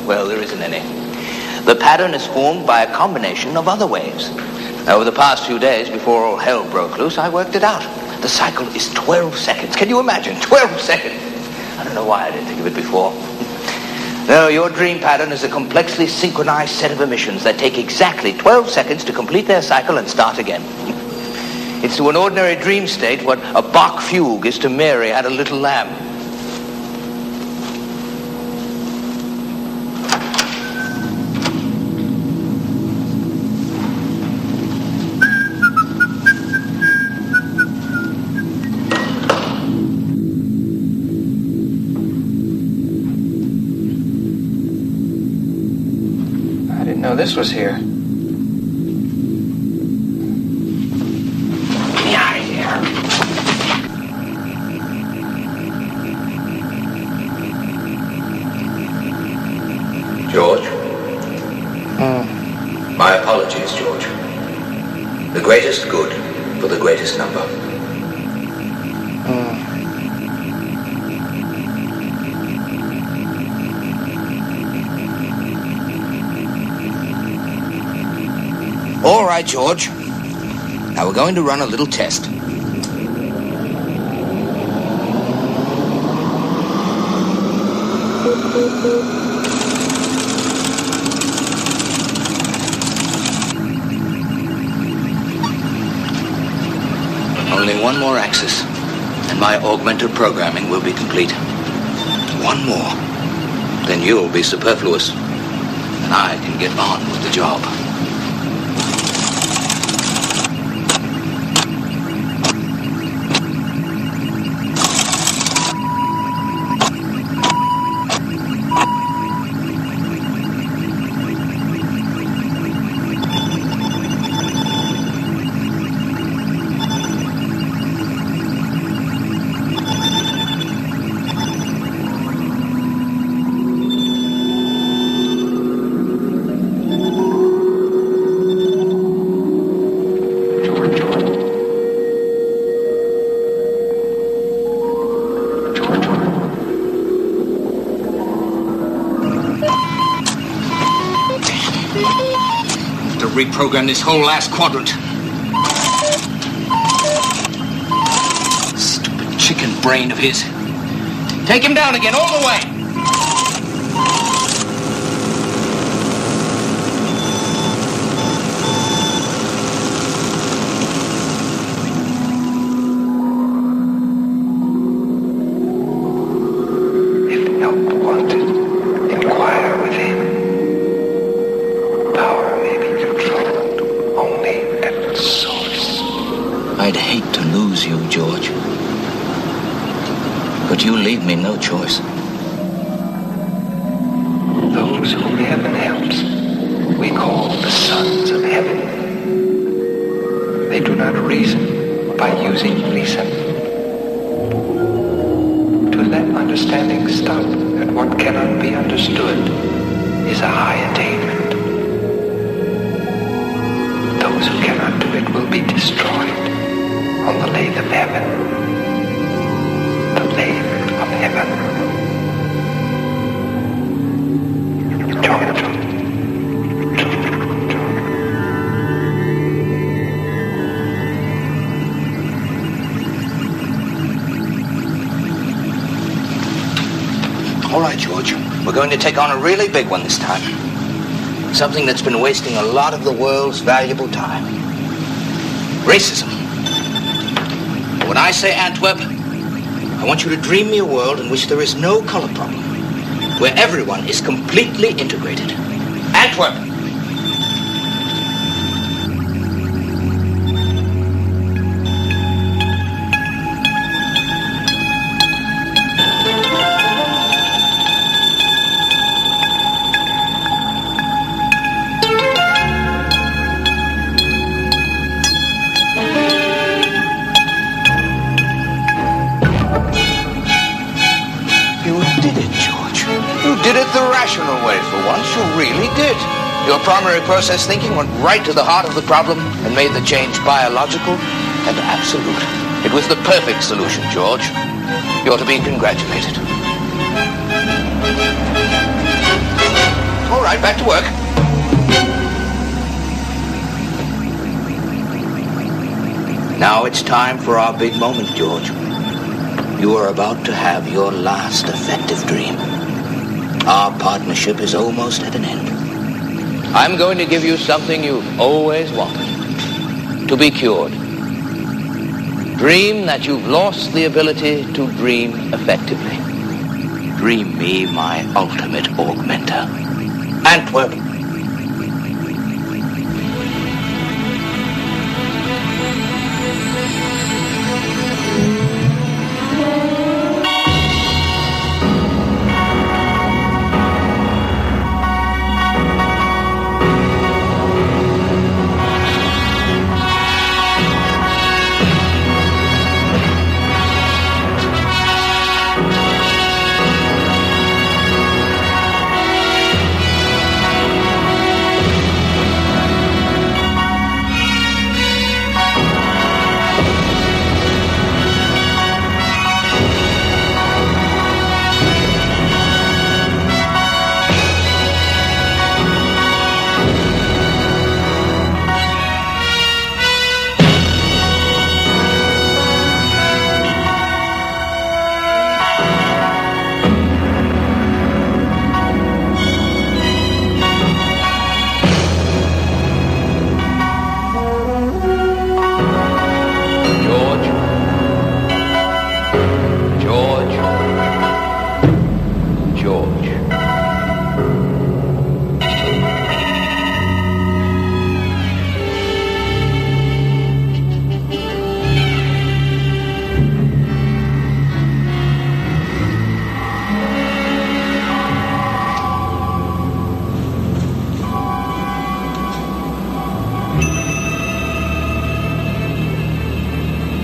Well, there isn't any. The pattern is formed by a combination of other waves. Over the past few days, before all hell broke loose, I worked it out. The cycle is 12 seconds. Can you imagine? 12 seconds. I don't know why I didn't think of it before. No, your dream pattern is a complexly synchronized set of emissions that take exactly 12 seconds to complete their cycle and start again. It's to an ordinary dream state what a Bach fugue is to Mary had a little lamb. This was here. Get me out of here. George? My apologies, George. The greatest good for the greatest number. All right, George. Now we're going to run a little test. Only one more axis, and my augmented programming will be complete. One more, then you'll be superfluous, and I can get on with the job. Reprogram this whole last quadrant. Stupid chicken brain of his. Take him down again, all the way. If help wanted, inquire within. Power may be controlled only at the source. I'd hate to lose you, George. But you leave me no choice. Those whom heaven helps, we call the sons of heaven. They do not reason by using reason. To let understanding stop at what cannot be understood is a high attainment. Those who cannot do it will be destroyed on the Lathe of Heaven. The Lathe of Heaven. All right, George. We're going to take on a really big one this time. Something that's been wasting a lot of the world's valuable time. Racism. When I say Antwerp, I want you to dream me a world in which there is no color problem, where everyone is completely integrated. Antwerp! Way for once, you really did. Your primary process thinking went right to the heart of the problem and made the change biological and absolute. It was the perfect solution, George. You ought to be congratulated. All right, back to work. Now it's time for our big moment, George. You are about to have your last effective dream. Our partnership is almost at an end. I'm going to give you something you've always wanted. To be cured. Dream that you've lost the ability to dream effectively. Dream me my ultimate augmenter. Antwerp.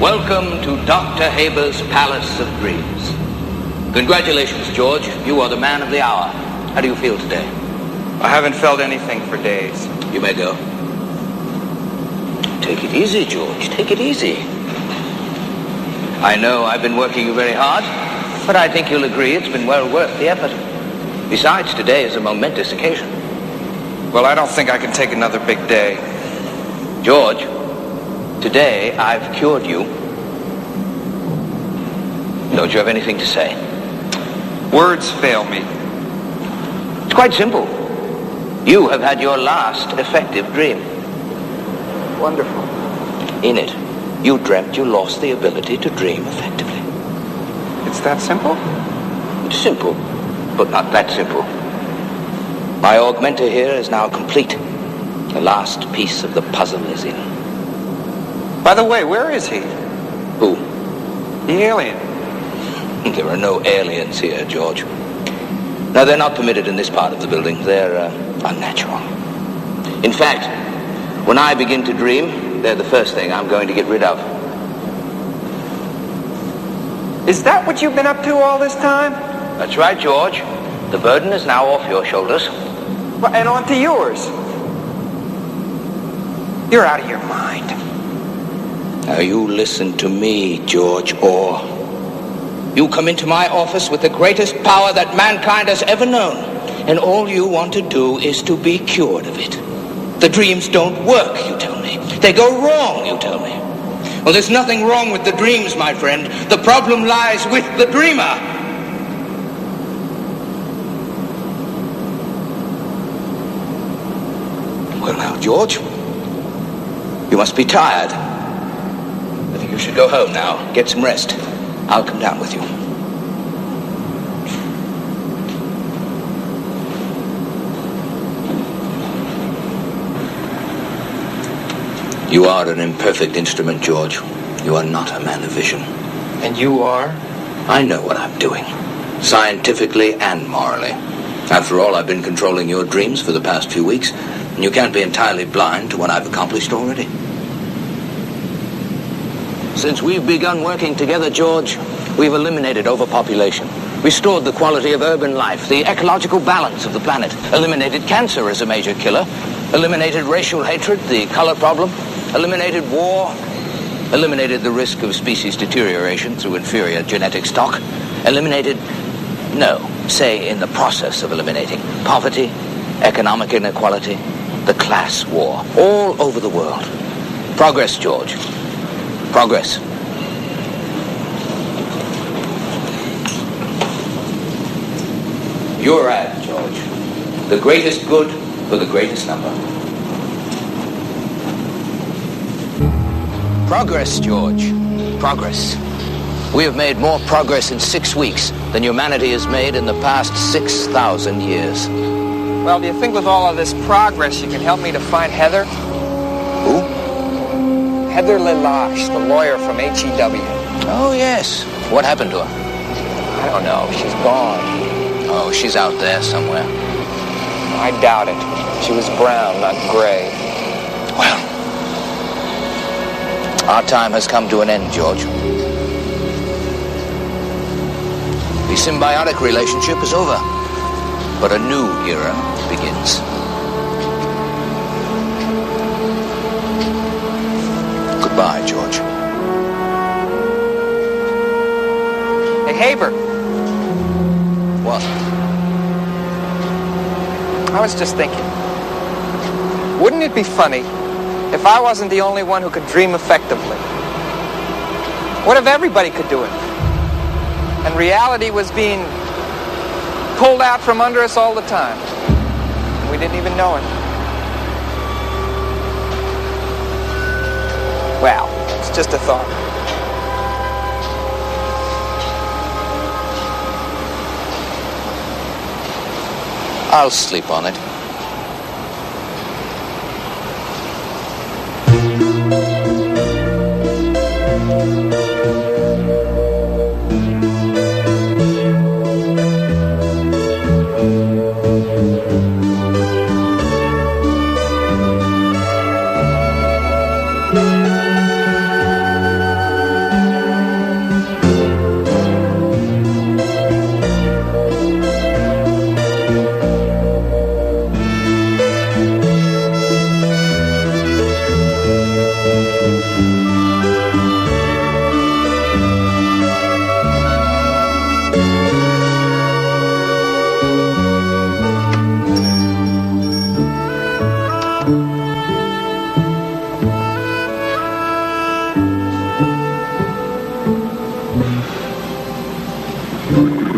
Welcome to Dr. Haber's Palace of Dreams. Congratulations, George. You are the man of the hour. How do you feel today? I haven't felt anything for days. You may go. Take it easy, George. Take it easy. I know I've been working you very hard, but I think you'll agree it's been well worth the effort. Besides, today is a momentous occasion. Well, I don't think I can take another big day. George, today I've cured you. Don't you have anything to say? Words fail me. It's quite simple. You have had your last effective dream. Wonderful. In it, you dreamt you lost the ability to dream effectively. It's that simple? It's simple, but not that simple. My augmenter here is now complete. The last piece of the puzzle is in. By the way, where is he? Who? The alien. There are no aliens here, George. No, they're not permitted in this part of the building. They're unnatural. In fact, when I begin to dream, they're the first thing I'm going to get rid of. Is that what you've been up to all this time? That's right, George. The burden is now off your shoulders. Well, and onto yours. You're out of your mind. Now you listen to me, George Orr. You come into my office with the greatest power that mankind has ever known, and all you want to do is to be cured of it. The dreams don't work, you tell me. They go wrong, you tell me. Well, there's nothing wrong with the dreams, my friend. The problem lies with the dreamer. Well, now, George, you must be tired. I think you should go home now. Get some rest. I'll come down with you. You are an imperfect instrument, George. You are not a man of vision. And you are? I know what I'm doing, scientifically and morally. After all, I've been controlling your dreams for the past few weeks, and you can't be entirely blind to what I've accomplished already. Since we've begun working together, George, we've eliminated overpopulation, restored the quality of urban life, the ecological balance of the planet, eliminated cancer as a major killer, eliminated racial hatred, the color problem, eliminated war, eliminated the risk of species deterioration through inferior genetic stock, eliminated, in the process of eliminating poverty, economic inequality, the class war, all over the world. Progress, George. Progress. Your ad, George. The greatest good for the greatest number. Progress, George. Progress. We have made more progress in 6 weeks than humanity has made in the past 6,000 years. Well, do you think with all of this progress you can help me to find Heather? Who? Heather Lelache, the lawyer from HEW. Oh, yes. What happened to her? I don't know. She's gone. Oh, she's out there somewhere. I doubt it. She was brown, not gray. Well, our time has come to an end, George. The symbiotic relationship is over, but a new era begins. Goodbye, George. Hey, Haber. What? I was just thinking, wouldn't it be funny if I wasn't the only one who could dream effectively? What if everybody could do it? And reality was being pulled out from under us all the time. And we didn't even know it. Well, it's just a thought. I'll sleep on it.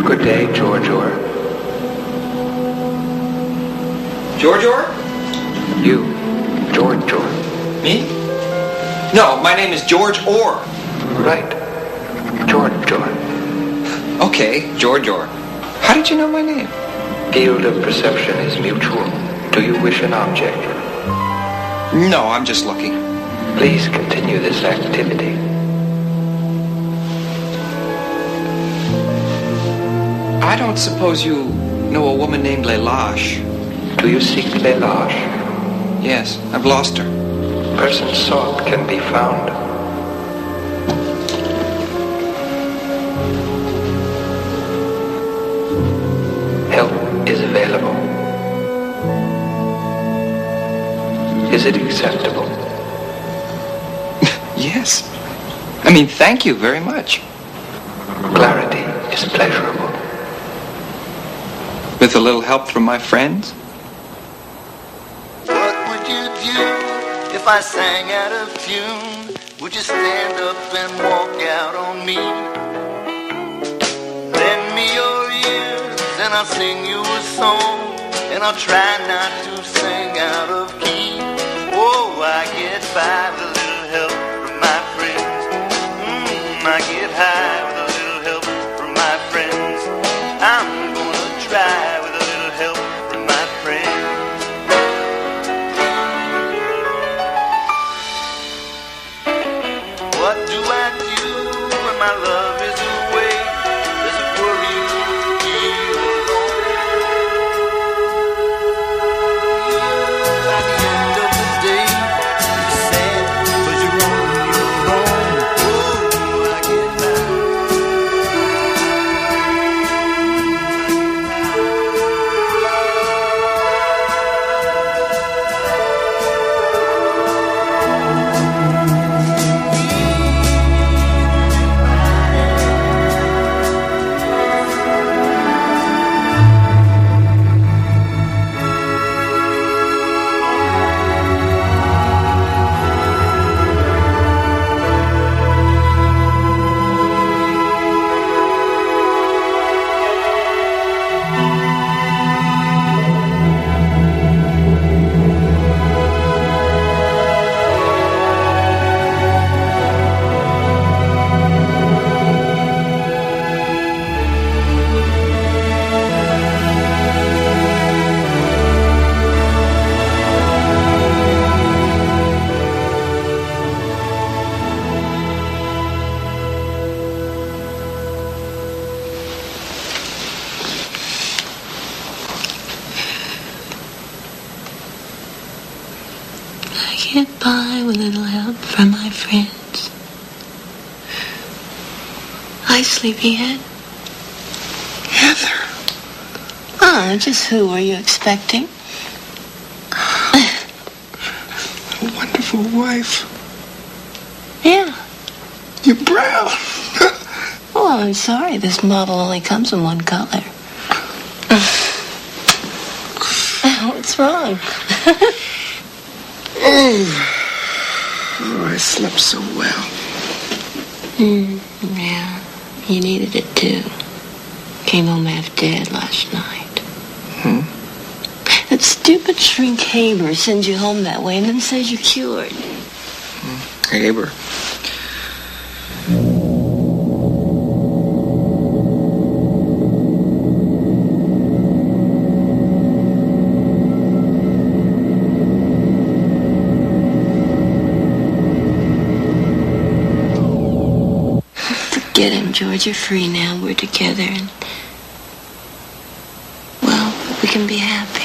Good day, George Orr. George Orr? You, George Orr. Me? No, my name is George Orr. Right. George Orr. Okay, George Orr. How did you know my name? Field of perception is mutual. Do you wish an object? No, I'm just looking. Please continue this activity. I don't suppose you know a woman named Lelache. Do you seek Lelache? Yes, I've lost her. Person sought can be found. Help is available. Is it acceptable? Yes. I mean, thank you very much. Clarity is pleasurable. With a little help from my friends? What would you do if I sang out of tune? Would you stand up and walk out on me? Lend me your ears and I'll sing you a song, and I'll try not to sing out of key. Oh, I get by with a little help from my friends. I get high with a little help from my friends. I'm gonna try with a little help from my friends. What do I do when my love is away? Does it worry you to feel alone? At the end of the day, you're sad, but you're on your own. Oh, I get Get by with a little help from my friends. Hi, sleepyhead. Heather. Ah, just who were you expecting? A wonderful wife. Yeah. You're brown. Oh, I'm sorry. This model only comes in one color. What's wrong? Oh, I slept so well. Yeah, you needed it too. Came home half dead last night. That stupid shrink Haber sends you home that way and then says you're cured. Haber. Get him, George. You're free now. We're together and, well, we can be happy.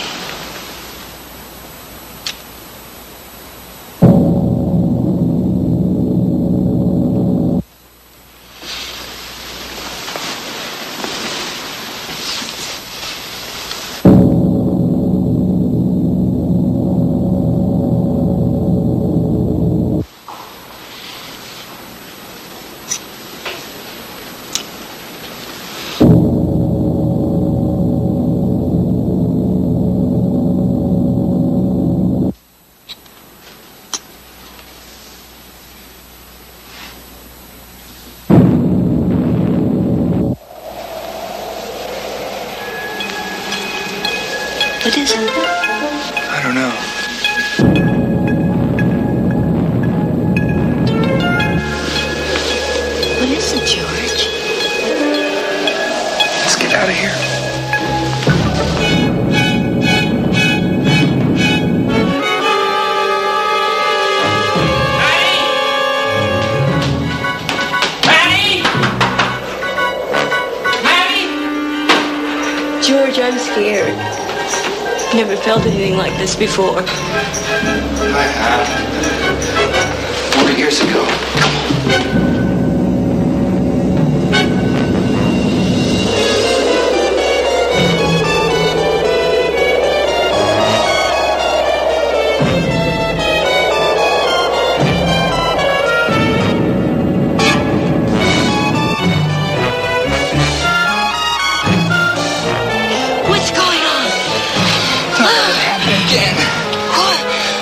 it isn't? I don't know. What is it, George? Let's get out of here. George, I'm scared. Never felt anything like this before. I have. 4 years ago. Come on.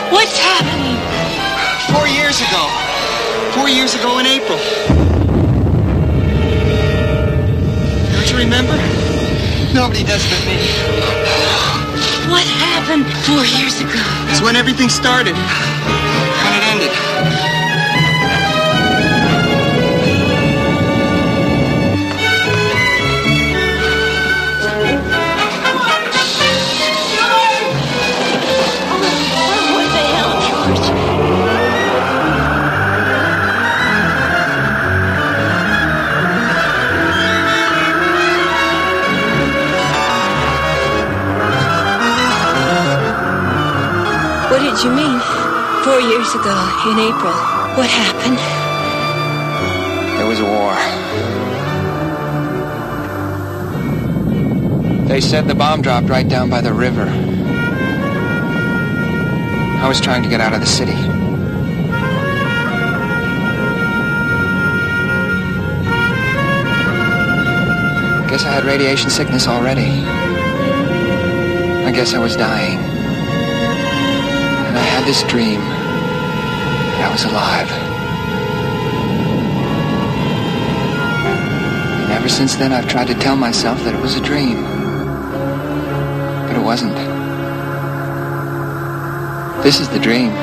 What's happening? 4 years ago. 4 years ago in April. Don't you remember? Nobody does but me. What happened 4 years ago? It's when everything started. When it ended. What did you mean? 4 years ago, in April. What happened? There was a war. They said the bomb dropped right down by the river. I was trying to get out of the city. Guess I had radiation sickness already. I guess I was dying. And I had this dream that I was alive. And ever since then, I've tried to tell myself that it was a dream. But it wasn't. This is the dream.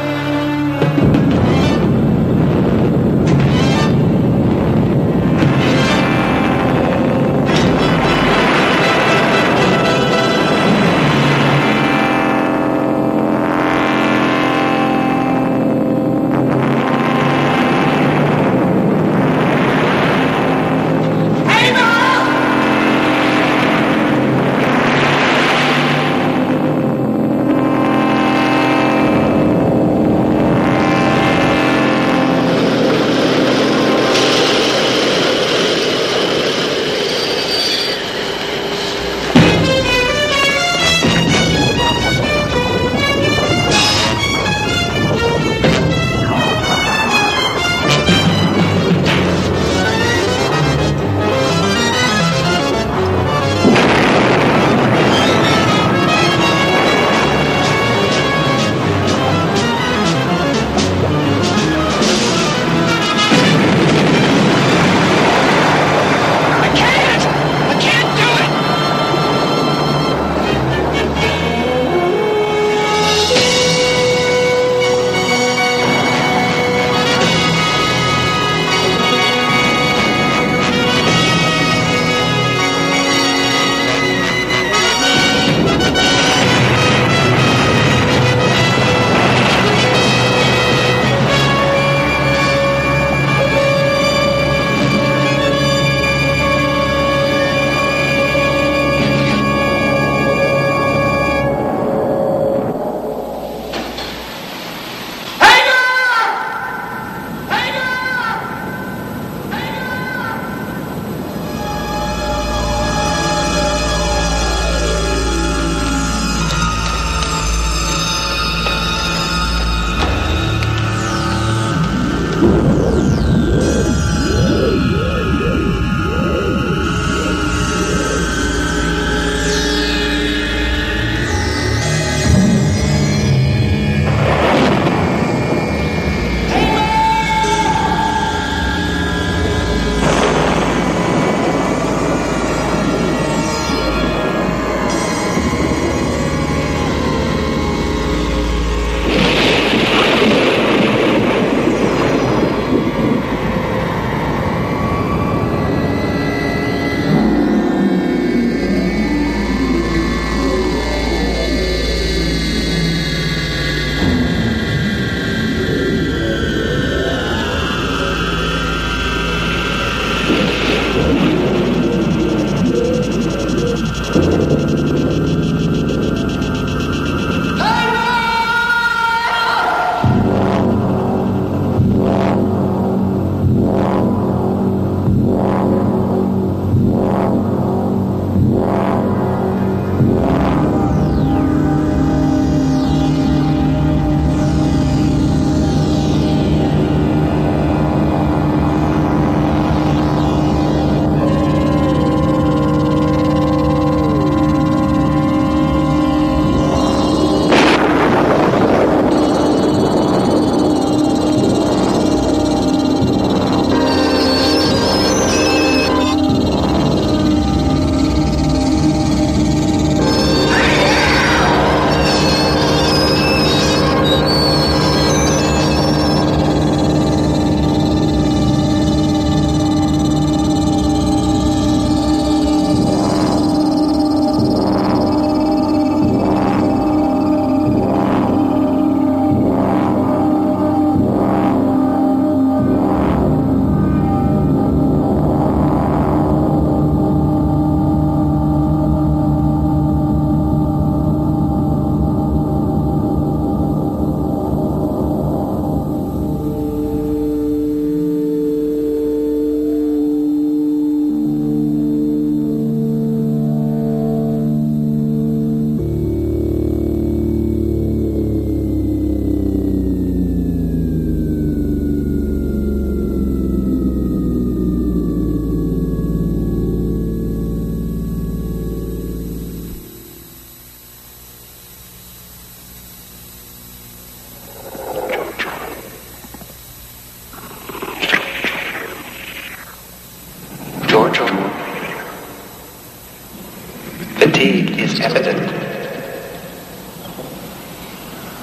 evident.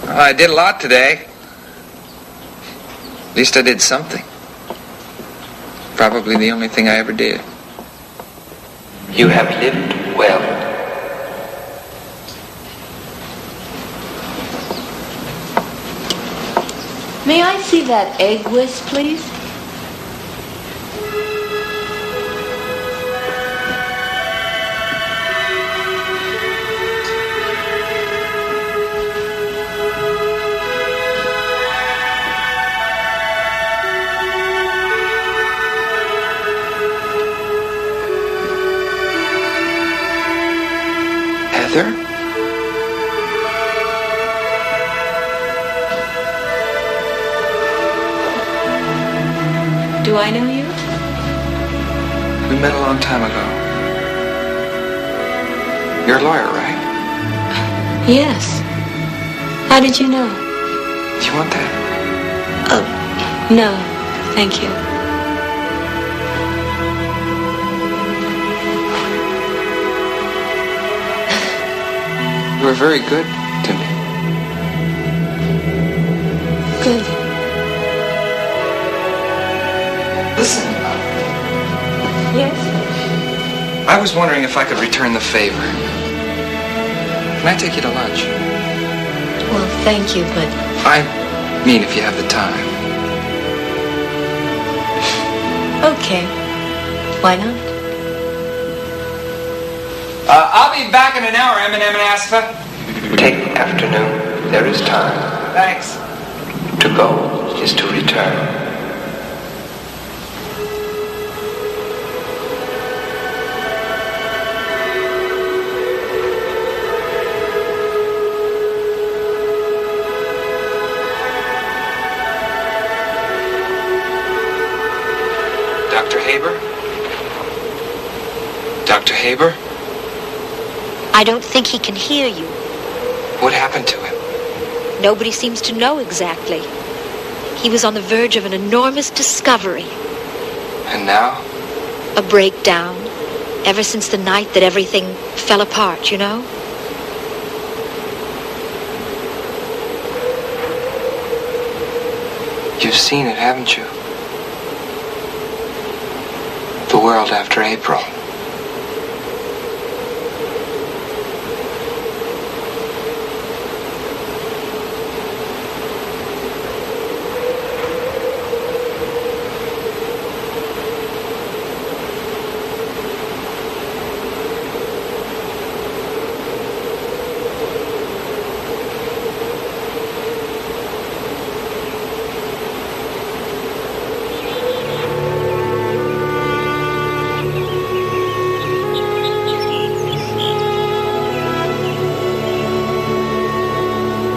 I did a lot today. At least I did something. Probably the only thing I ever did. You have lived well. May I see that egg whisk, please? Heather? Do I know you? We met a long time ago. You're a lawyer, right? Yes. How did you know? Do you want that? No, thank you. You were very good to me. Good. Listen. Yes? I was wondering if I could return the favor. Can I take you to lunch? Well, thank you, but... I mean if you have the time. Okay. Why not? I'll be back in an hour, Eminem and Asfa. Take afternoon. There is time. Thanks. To go is to return. Dr. Haber? Dr. Haber? I don't think he can hear you. What happened to him? Nobody seems to know exactly. He was on the verge of an enormous discovery. And now? A breakdown. Ever since the night that everything fell apart, you know? You've seen it, haven't you? The world after April.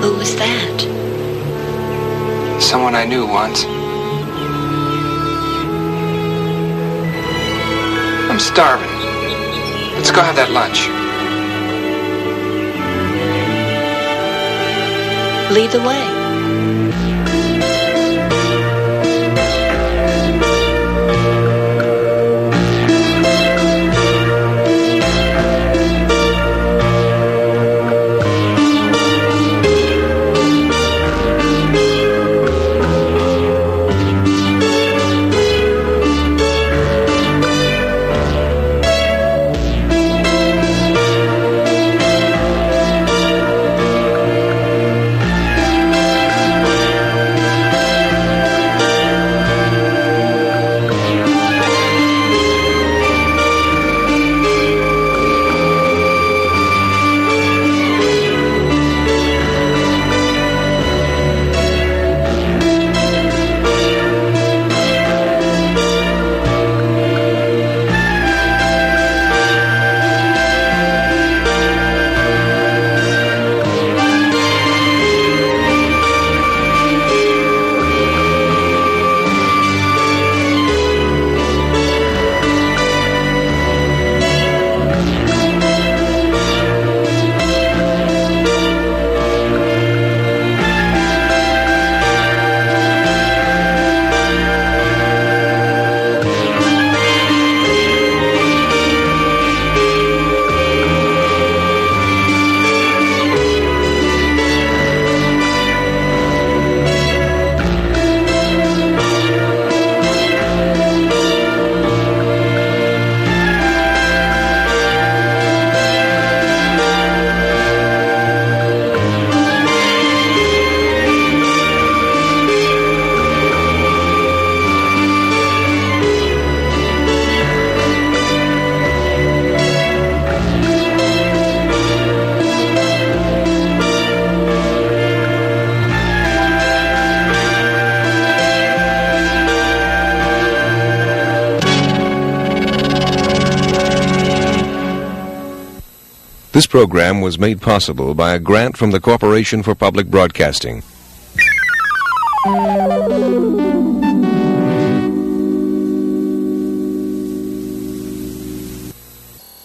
Who was that? Someone I knew once. I'm starving. Let's go have that lunch. Lead the way. This program was made possible by a grant from the Corporation for Public Broadcasting.